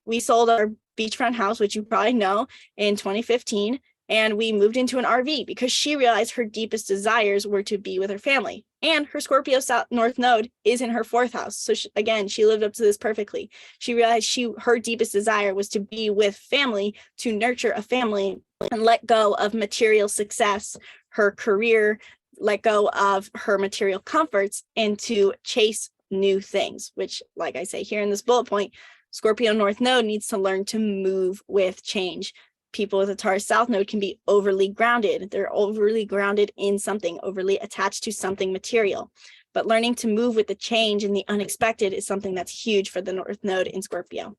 we sold our beachfront house, which you probably know, in 2015, and we moved into an RV because she realized her deepest desires were to be with her family. And her Scorpio South North Node is in her 4th house. So she lived up to this perfectly. She realized her deepest desire was to be with family, to nurture a family and let go of material success, her career, let go of her material comforts, and to chase new things, which, like I say here in this bullet point, Scorpio North Node needs to learn to move with change. People with a Taurus South Node can be overly grounded. They're overly grounded in something, overly attached to something material. But learning to move with the change and the unexpected is something that's huge for the North Node in Scorpio.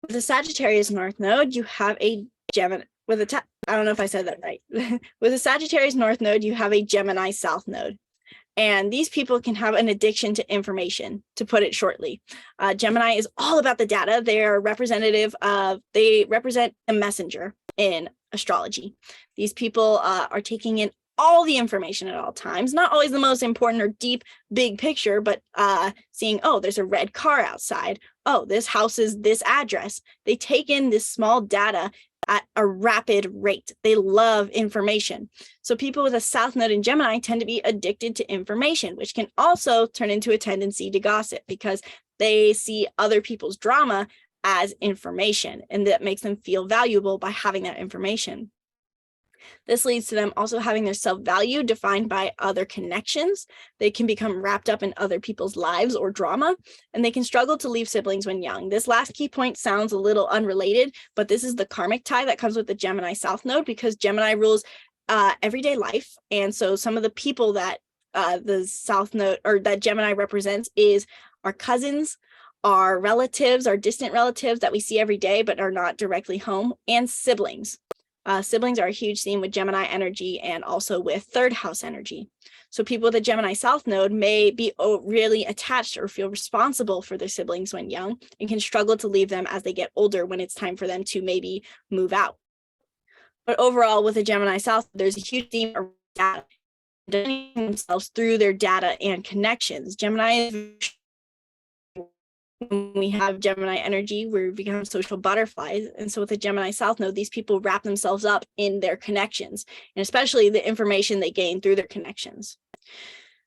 With the Sagittarius North Node, you have a Gemini. I don't know if I said that right. With the Sagittarius North Node, you have a Gemini South Node. And these people can have an addiction to information, to put it shortly. Gemini is all about the data. They represent a messenger in astrology. These people are taking in all the information at all times, not always the most important or deep, big picture, but seeing, oh, there's a red car outside. Oh, this house is this address. They take in this small data at a rapid rate. They love information. So people with a South Node in Gemini tend to be addicted to information, which can also turn into a tendency to gossip because they see other people's drama as information, and that makes them feel valuable by having that information. This leads to them also having their self-value defined by other connections. They can become wrapped up in other people's lives or drama, and they can struggle to leave siblings when young. This last key point sounds a little unrelated, but this is the karmic tie that comes with the Gemini South Node, because Gemini rules everyday life. And so some of the people that the South Node or that Gemini represents is our cousins, our relatives, our distant relatives that we see every day but are not directly home, and siblings. Siblings are a huge theme with Gemini energy and also with 3rd house energy. So people with a Gemini South Node may be really attached or feel responsible for their siblings when young and can struggle to leave them as they get older when it's time for them to maybe move out. But overall, with a Gemini South, there's a huge theme around data, identifying themselves through their data and connections. Gemini is when we have Gemini energy, we become social butterflies. And so with the Gemini South Node, these people wrap themselves up in their connections, and especially the information they gain through their connections.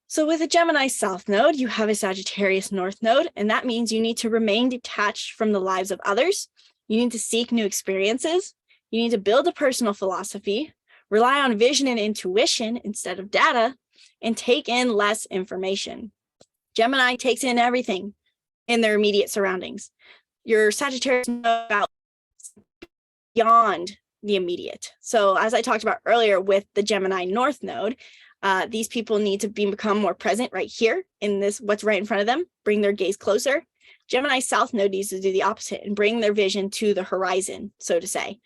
So with a Gemini South Node, you have a Sagittarius North Node, and that means you need to remain detached from the lives of others. You need to seek new experiences. You need to build a personal philosophy, rely on vision and intuition instead of data, and take in less information. Gemini takes in everything in their immediate surroundings. Your Sagittarius knows about beyond the immediate. So as I talked about earlier with the Gemini North Node, these people need to become more present right here in this, what's right in front of them, bring their gaze closer. Gemini South Node needs to do the opposite and bring their vision to the horizon, so to say.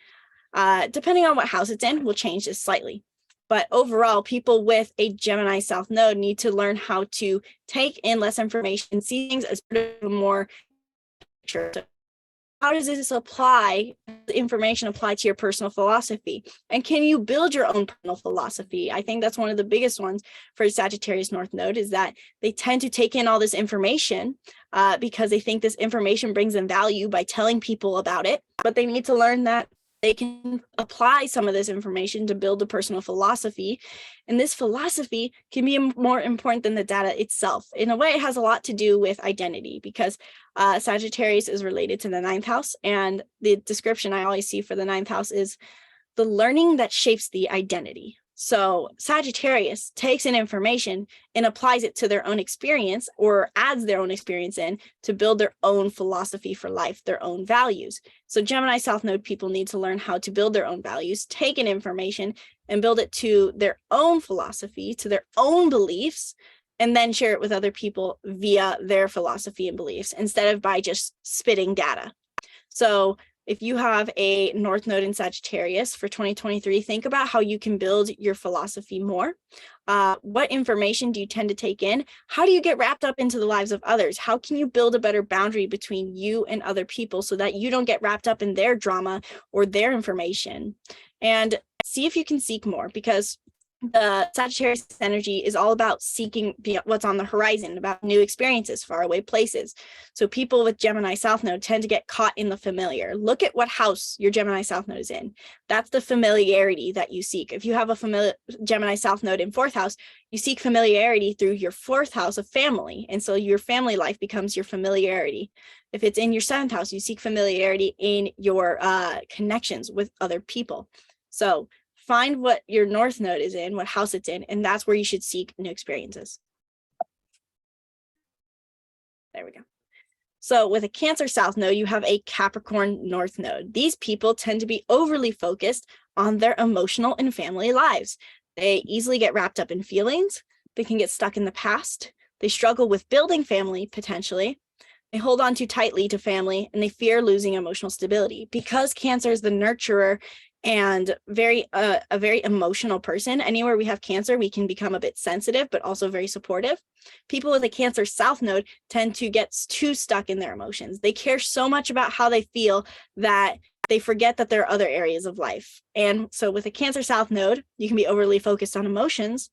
Depending on what house it's in, we'll change this slightly. But overall, people with a Gemini South Node need to learn how to take in less information, see things as a more picture. So how does this information apply to your personal philosophy? And can you build your own personal philosophy? I think that's one of the biggest ones for Sagittarius North Node, is that they tend to take in all this information because they think this information brings them value by telling people about it. But they need to learn that they can apply some of this information to build a personal philosophy. And this philosophy can be more important than the data itself. In a way, it has a lot to do with identity, because Sagittarius is related to the 9th house. And the description I always see for the 9th house is the learning that shapes the identity. So Sagittarius takes in information and applies it to their own experience, or adds their own experience in to build their own philosophy for life, their own values. So Gemini South Node people need to learn how to build their own values, take in information and build it to their own philosophy, to their own beliefs, and then share it with other people via their philosophy and beliefs instead of by just spitting data. So if you have a North Node in Sagittarius for 2023, think about how you can build your philosophy more. What information do you tend to take in? How do you get wrapped up into the lives of others? How can you build a better boundary between you and other people so that you don't get wrapped up in their drama or their information? And see if you can seek more, because The Sagittarius energy is all about seeking what's on the horizon, about new experiences, faraway places. So people with Gemini South Node tend to get caught in the familiar. Look at what house your Gemini South Node is in. That's the familiarity that you seek. If you have a Gemini South Node in 4th house, you seek familiarity through your 4th house of family. And so your family life becomes your familiarity. If it's in your 7th house, you seek familiarity in your connections with other people. So find what your North Node is in, what house it's in, and that's where you should seek new experiences. There we go. So with a Cancer South Node, you have a Capricorn North Node. These people tend to be overly focused on their emotional and family lives. They easily get wrapped up in feelings. They can get stuck in the past. They struggle with building family, potentially. They hold on too tightly to family, and they fear losing emotional stability. Because Cancer is the nurturer and a very emotional person. Anywhere we have Cancer, we can become a bit sensitive, but also very supportive. People with a Cancer South Node tend to get too stuck in their emotions. They care so much about how they feel that they forget that there are other areas of life. And so with a Cancer South Node, you can be overly focused on emotions.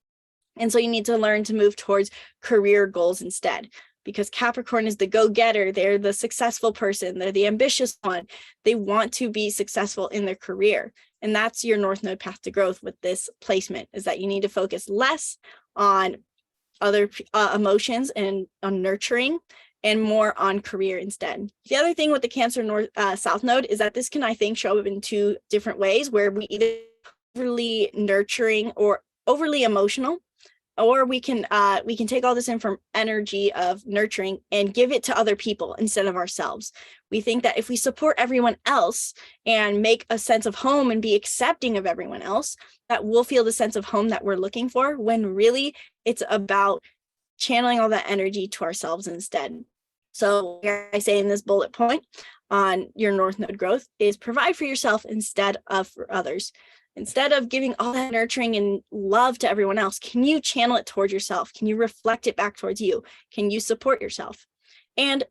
And so you need to learn to move towards career goals instead. Because Capricorn is the go-getter. They're the successful person. They're the ambitious one. They want to be successful in their career. And that's your North Node path to growth with this placement, is that you need to focus less on other emotions and on nurturing and more on career instead. The other thing with the Cancer South Node is that this can, I think, show up in 2 different ways, where we either overly nurturing or overly emotional, or we can take all this energy of nurturing and give it to other people instead of ourselves. We think that if we support everyone else and make a sense of home and be accepting of everyone else, that we'll feel the sense of home that we're looking for, when really it's about channeling all that energy to ourselves instead. So like I say in this bullet point on your North Node growth is provide for yourself instead of for others. Instead of giving all that nurturing and love to everyone else, can you channel it towards yourself? Can you reflect it back towards you? Can you support yourself? And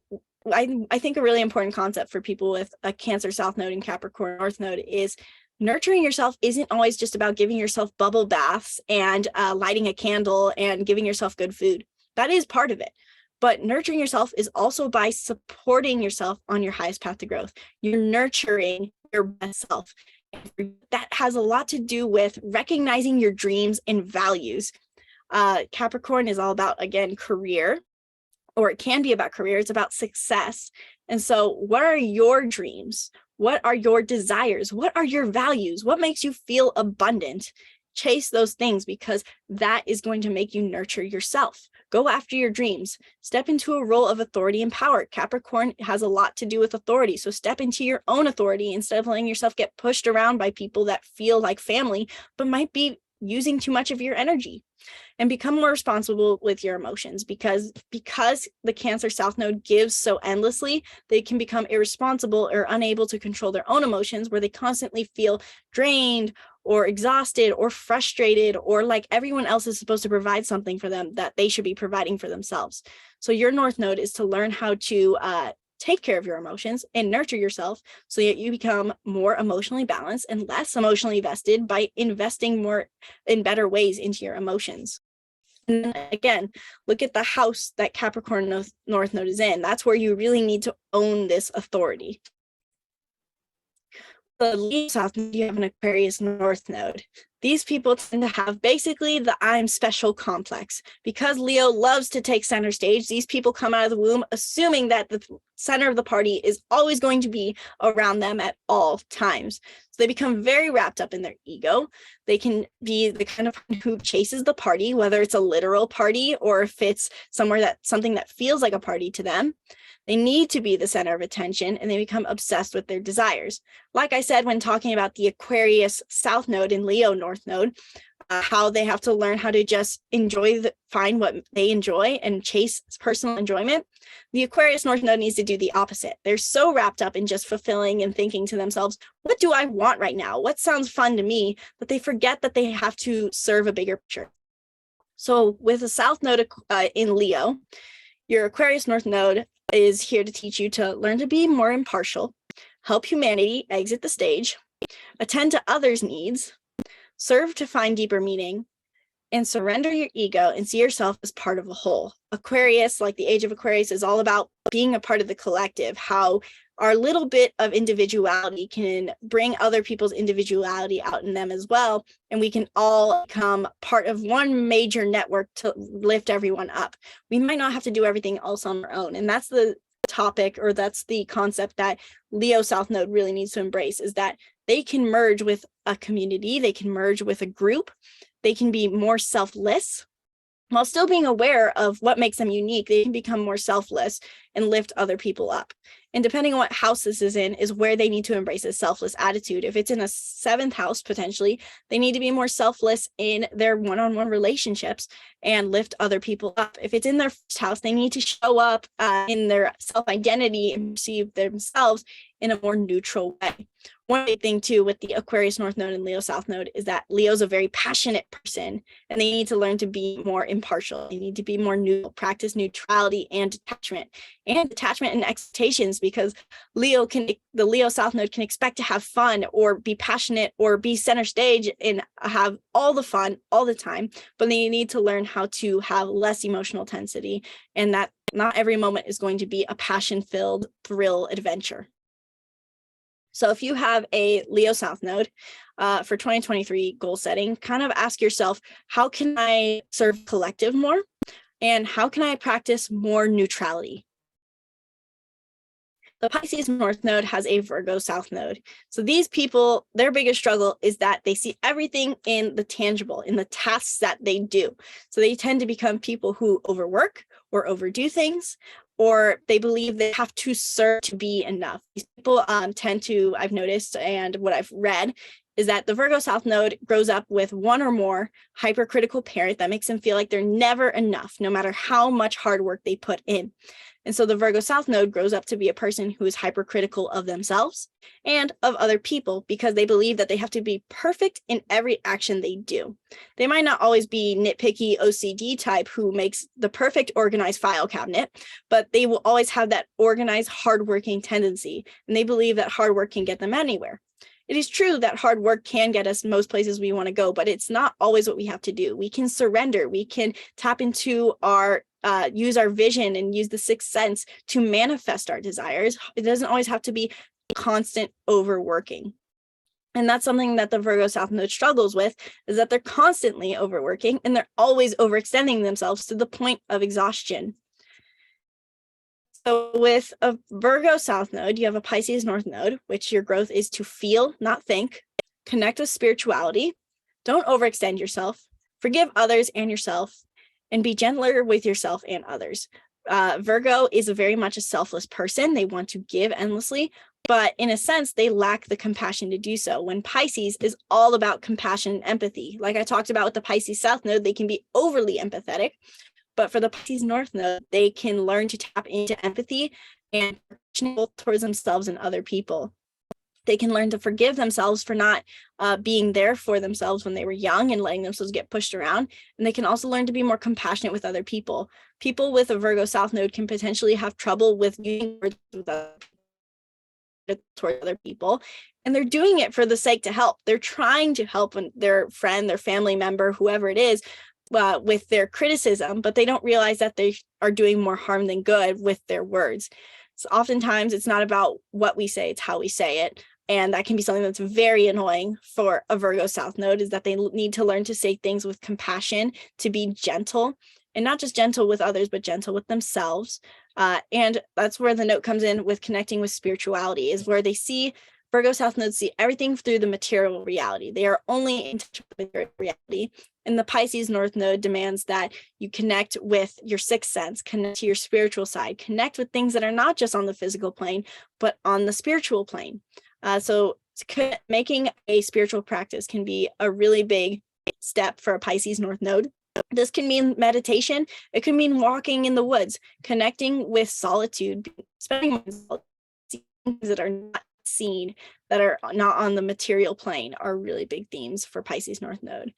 I think a really important concept for people with a Cancer South Node and Capricorn North Node is nurturing yourself isn't always just about giving yourself bubble baths and lighting a candle and giving yourself good food. That is part of it. But nurturing yourself is also by supporting yourself on your highest path to growth. You're nurturing your best self. That has a lot to do with recognizing your dreams and values. Capricorn is all about, again, career, or it can be about career. It's about success. And so what are your dreams? What are your desires? What are your values? What makes you feel abundant? Chase those things, because that is going to make you nurture yourself. Go after your dreams. Step into a role of authority and power. Capricorn has a lot to do with authority. So step into your own authority instead of letting yourself get pushed around by people that feel like family, but might be using too much of your energy. And become more responsible with your emotions, because the Cancer South Node gives so endlessly, they can become irresponsible or unable to control their own emotions, where they constantly feel drained or exhausted or frustrated, or like everyone else is supposed to provide something for them that they should be providing for themselves. So your North Node is to learn how to take care of your emotions and nurture yourself so that you become more emotionally balanced and less emotionally vested by investing more in better ways into your emotions. And then again, look at the house that Capricorn North Node is in. That's where you really need to own this authority. The Leo South Node, you have an Aquarius North Node. These people tend to have basically the I'm special complex. Because Leo loves to take center stage, these people come out of the womb assuming that the center of the party is always going to be around them at all times. So they become very wrapped up in their ego. They can be the kind of person who chases the party, whether it's a literal party or if it's something that feels like a party to them. They need to be the center of attention, and they become obsessed with their desires. Like I said, when talking about the Aquarius South Node and Leo North Node, how they have to learn how to just find what they enjoy and chase personal enjoyment. The Aquarius North Node needs to do the opposite. They're so wrapped up in just fulfilling and thinking to themselves, what do I want right now? What sounds fun to me? That they forget that they have to serve a bigger picture. So with a South Node in Leo, your Aquarius North Node is here to teach you to learn to be more impartial, help humanity exit the stage, attend to others' needs, serve to find deeper meaning, and surrender your ego and see yourself as part of a whole. Aquarius, like the age of Aquarius, is all about being a part of the collective, how our little bit of individuality can bring other people's individuality out in them as well. And we can all become part of one major network to lift everyone up. We might not have to do everything else on our own. And that's the topic, or that's the concept that Leo South Node really needs to embrace, is that they can merge with a community, they can merge with a group, they can be more selfless while still being aware of what makes them unique. They can become more selfless and lift other people up. And depending on what house this is in, is where they need to embrace a selfless attitude. If it's in a 7th house, potentially, they need to be more selfless in their one-on-one relationships and lift other people up. If it's in their 1st house, they need to show up in their self-identity and perceive themselves in a more neutral way. One big thing too with the Aquarius North Node and Leo South Node is that Leo's a very passionate person, and they need to learn to be more impartial. They need to be more neutral, practice neutrality and detachment and expectations, because the Leo South Node can expect to have fun or be passionate or be center stage and have all the fun all the time, but they need to learn how to have less emotional intensity, and that not every moment is going to be a passion-filled thrill adventure. So if you have a Leo South Node for 2023 goal setting, kind of ask yourself, how can I serve collective more? And how can I practice more neutrality? The Pisces North Node has a Virgo South Node. So these people, their biggest struggle is that they see everything in the tangible, in the tasks that they do. So they tend to become people who overwork or overdo things, or they believe they have to serve to be enough. These people tend to, I've noticed, and what I've read, is that the Virgo South Node grows up with one or more hypercritical parent that makes them feel like they're never enough, no matter how much hard work they put in. And so the Virgo South Node grows up to be a person who is hypercritical of themselves and of other people, because they believe that they have to be perfect in every action they do. They might not always be nitpicky OCD type who makes the perfect organized file cabinet, but they will always have that organized, hardworking tendency. And they believe that hard work can get them anywhere. It is true that hard work can get us most places we want to go, but it's not always what we have to do. We can surrender. We can tap into use our vision and use the 6th sense to manifest our desires. It doesn't always have to be constant overworking. And that's something that the Virgo South Node struggles with, is that they're constantly overworking and they're always overextending themselves to the point of exhaustion. So with a Virgo South Node, you have a Pisces North Node, which your growth is to feel, not think, connect with spirituality, don't overextend yourself, forgive others and yourself, and be gentler with yourself and others. Virgo is very much a selfless person. They want to give endlessly, but in a sense, they lack the compassion to do so. When Pisces is all about compassion and empathy. Like I talked about with the Pisces South Node, they can be overly empathetic. But for the Pisces North Node, they can learn to tap into empathy and towards themselves and other people. They can learn to forgive themselves for not being there for themselves when they were young and letting themselves get pushed around. And they can also learn to be more compassionate with other people. People with a Virgo South Node can potentially have trouble with using words toward other people. And they're doing it for the sake to help. They're trying to help their friend, their family member, whoever it is, with their criticism, but they don't realize that they are doing more harm than good with their words. So oftentimes it's not about what we say, it's how we say it. And that can be something that's very annoying for a Virgo South Node, is that they need to learn to say things with compassion, to be gentle, and not just gentle with others, but gentle with themselves. And that's where the note comes in with connecting with spirituality, is where they see Virgo South Nodes see everything through the material reality. They are only in touch with their reality. And the Pisces North Node demands that you connect with your 6th sense, connect to your spiritual side, connect with things that are not just on the physical plane, but on the spiritual plane. So making a spiritual practice can be a really big step for a Pisces North Node. This can mean meditation. It can mean walking in the woods, connecting with solitude, spending things that are not seen, that are not on the material plane, are really big themes for Pisces North Node.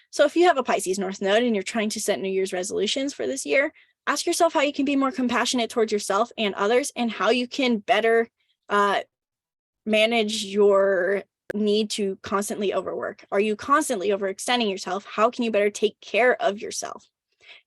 So if you have a Pisces North Node and you're trying to set New Year's resolutions for this year, ask yourself how you can be more compassionate towards yourself and others, and how you can better manage your need to constantly overwork? Are you constantly overextending yourself? How can you better take care of yourself?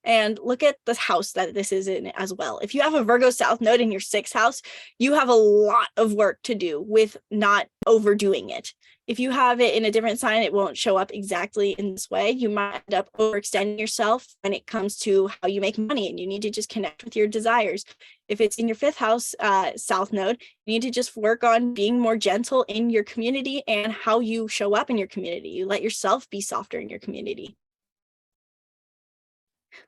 And look at the house that this is in as well. If you have a Virgo South Node in your 6th house, you have a lot of work to do with not overdoing it. If you have it in a different sign, it won't show up exactly in this way. You might end up overextending yourself when it comes to how you make money, and you need to just connect with your desires. If it's in your 5th house South Node, you need to just work on being more gentle in your community and how you show up in your community. You let yourself be softer in your community.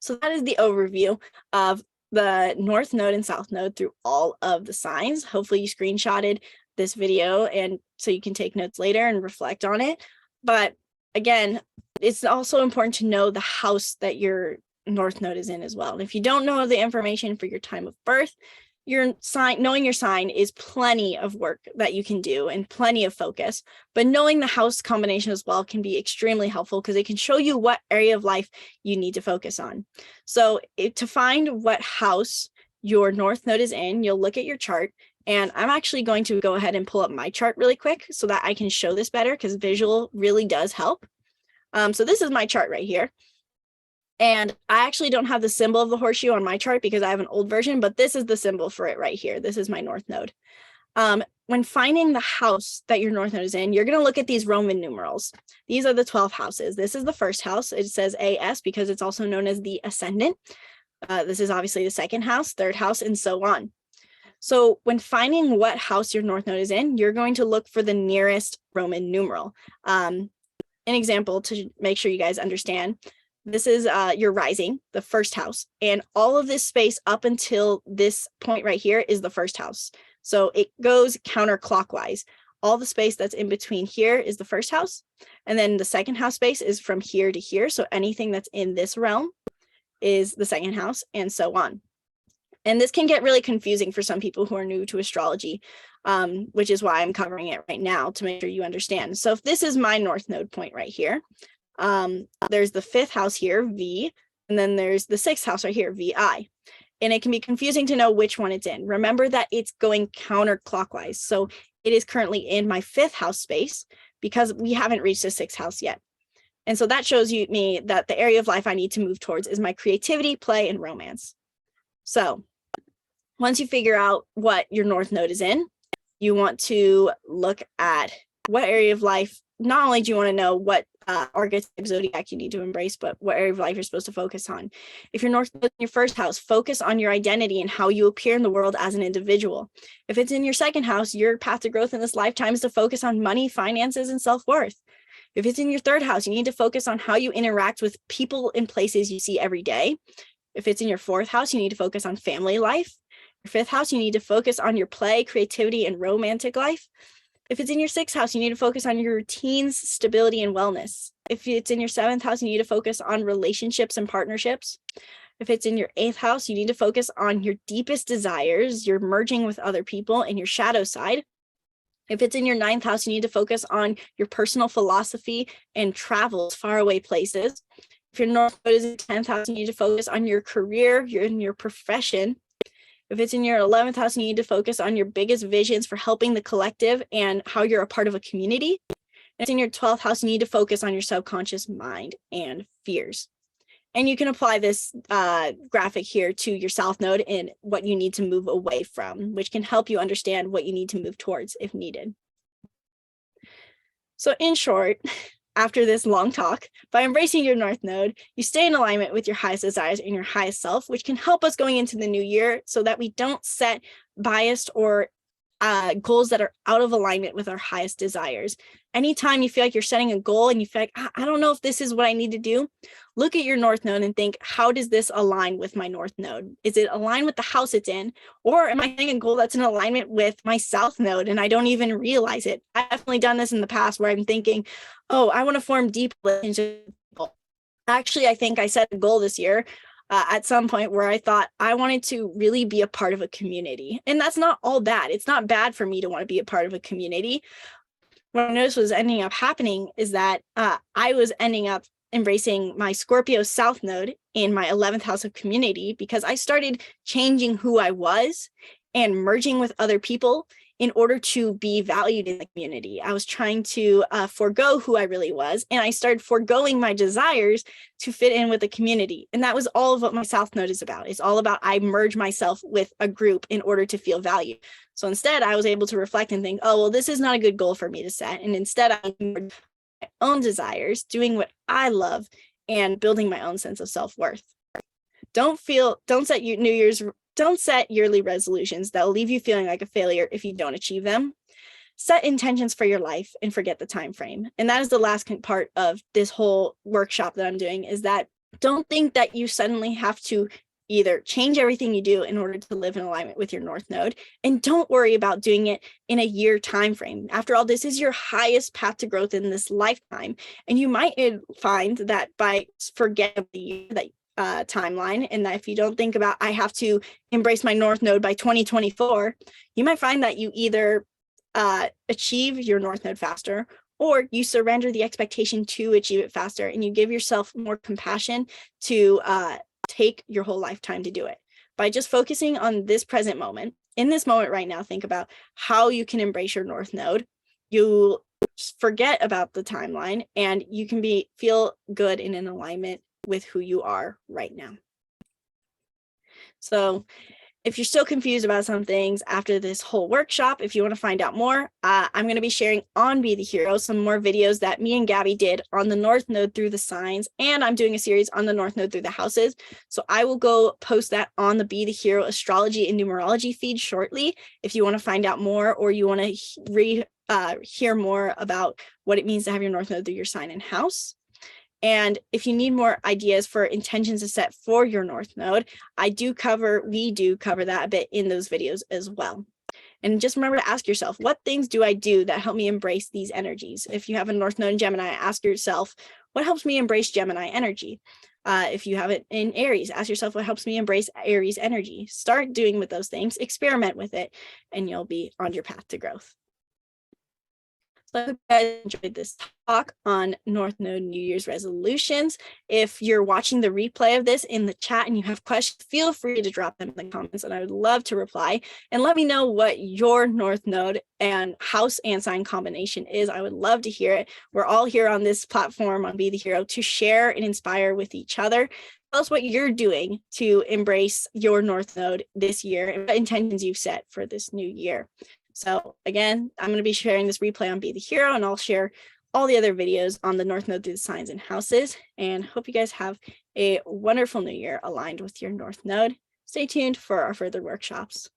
So that is the overview of the North Node and South Node through all of the signs. Hopefully you screenshotted this video and so you can take notes later and reflect on it. But again, it's also important to know the house that your North Node is in as well. And if you don't know the information for your time of birth, your sign, knowing your sign is plenty of work that you can do and plenty of focus, but knowing the house combination as well can be extremely helpful because it can show you what area of life you need to focus on. So to find what house your North Node is in, you'll look at your chart, and I'm actually going to go ahead and pull up my chart really quick so that I can show this better because visual really does help. So this is my chart right here. And I actually don't have the symbol of the horseshoe on my chart because I have an old version, but this is the symbol for it right here. This is my North Node. When finding the house that your North Node is in, you're going to look at these Roman numerals. These are the 12 houses. This is the first house. It says AS because it's also known as the ascendant. This is obviously the 2nd house, 3rd house, and so on. So when finding what house your North Node is in, you're going to look for the nearest Roman numeral. An example to make sure you guys understand. This is your rising, the 1st house, and all of this space up until this point right here is the 1st house. So it goes counterclockwise. All the space that's in between here is the 1st house, and then the 2nd house space is from here to here. So anything that's in this realm is the 2nd house, and so on. And this can get really confusing for some people who are new to astrology, which is why I'm covering it right now to make sure you understand. So if this is my North Node point right here, there's the 5th house here, V, and then there's the 6th house right here, VI. And it can be confusing to know which one it's in. Remember that it's going counterclockwise. So it is currently in my 5th house space because we haven't reached the 6th house yet. And so that shows me that the area of life I need to move towards is my creativity, play, and romance. So once you figure out what your North Node is in, you want to look at what area of life. Not only do you want to know what archetype zodiac you need to embrace, but what area of life you're supposed to focus on. If your North Node in your 1st house, focus on your identity and how you appear in the world as an individual. If it's in your 2nd house, your path to growth in this lifetime is to focus on money, finances, and self-worth. If it's in your 3rd house, you need to focus on how you interact with people and places you see every day. If it's in your 4th house, you need to focus on family life. Your 5th house, you need to focus on your play, creativity, and romantic life. If it's in your 6th house, you need to focus on your routines, stability, and wellness. If it's in your 7th house, you need to focus on relationships and partnerships. If it's in your 8th house, you need to focus on your deepest desires, your merging with other people, and your shadow side. If it's in your 9th house, you need to focus on your personal philosophy and travels, faraway places. If your North Node is in 10th house, you need to focus on your career, your profession. If it's in your 11th house, you need to focus on your biggest visions for helping the collective and how you're a part of a community. If it's in your 12th house, you need to focus on your subconscious mind and fears. And you can apply this graphic here to your South Node and what you need to move away from, which can help you understand what you need to move towards if needed. So in short, after this long talk, by embracing your North Node, you stay in alignment with your highest desires and your highest self, which can help us going into the new year so that we don't set biased or goals that are out of alignment with our highest desires. Anytime you feel like you're setting a goal and you feel like, I don't know if this is what I need to do, look at your North Node and think, how does this align with my North Node? Is it aligned with the house it's in? Or am I setting a goal that's in alignment with my South Node and I don't even realize it? I've definitely done this in the past where I'm thinking, oh, I want to form deep relationships with people. Actually, I think I set a goal this year at some point where I thought I wanted to really be a part of a community. And that's not all bad. It's not bad for me to want to be a part of a community. What I noticed was ending up happening is that I was ending up embracing my Scorpio South Node in my 11th house of community because I started changing who I was and merging with other people in order to be valued in the community. I was trying to forego who I really was, and I started foregoing my desires to fit in with the community. And that was all of what my South Node is about. It's all about I merge myself with a group in order to feel valued. So instead, I was able to reflect and think, oh, well, this is not a good goal for me to set. And instead, I merged my own desires, doing what I love, and building my own sense of self-worth. Don't set yearly resolutions that will leave you feeling like a failure if you don't achieve them. Set intentions for your life and forget the time frame. And that is the last part of this whole workshop that I'm doing, is that don't think that you suddenly have to either change everything you do in order to live in alignment with your North Node, and don't worry about doing it in a year time frame. After all, this is your highest path to growth in this lifetime, and you might find that by forgetting the year that timeline, and that if you don't think about I have to embrace my North Node by 2024, you might find that you either achieve your North Node faster, or you surrender the expectation to achieve it faster, and you give yourself more compassion to take your whole lifetime to do it. By just focusing on this present moment, in this moment right now, think about how you can embrace your North Node. You forget about the timeline, and you can feel good and in alignment with who you are right now. So if you're still confused about some things after this whole workshop, if you want to find out more, I'm going to be sharing on Be the Hero some more videos that me and Gabby did on the North Node through the signs, and I'm doing a series on the North Node through the houses. So I will go post that on the Be the Hero Astrology and Numerology feed shortly if you want to find out more, or you want to hear more about what it means to have your North Node through your sign and house. And if you need more ideas for intentions to set for your North Node, we do cover that a bit in those videos as well. And just remember to ask yourself, what things do I do that help me embrace these energies? If you have a North Node in Gemini, ask yourself, what helps me embrace Gemini energy? If you have it in Aries, ask yourself, what helps me embrace Aries energy? Start doing with those things, experiment with it, and you'll be on your path to growth. So I hope you guys enjoyed this talk on North Node New Year's resolutions. If you're watching the replay of this in the chat and you have questions, feel free to drop them in the comments, and I would love to reply. And let me know what your North Node and house and sign combination is. I would love to hear it. We're all here on this platform on Be the Hero to share and inspire with each other. Tell us what you're doing to embrace your North Node this year and what intentions you've set for this new year. So again, I'm going to be sharing this replay on Be the Hero, and I'll share all the other videos on the North Node through the signs and houses. And hope you guys have a wonderful new year aligned with your North Node. Stay tuned for our further workshops.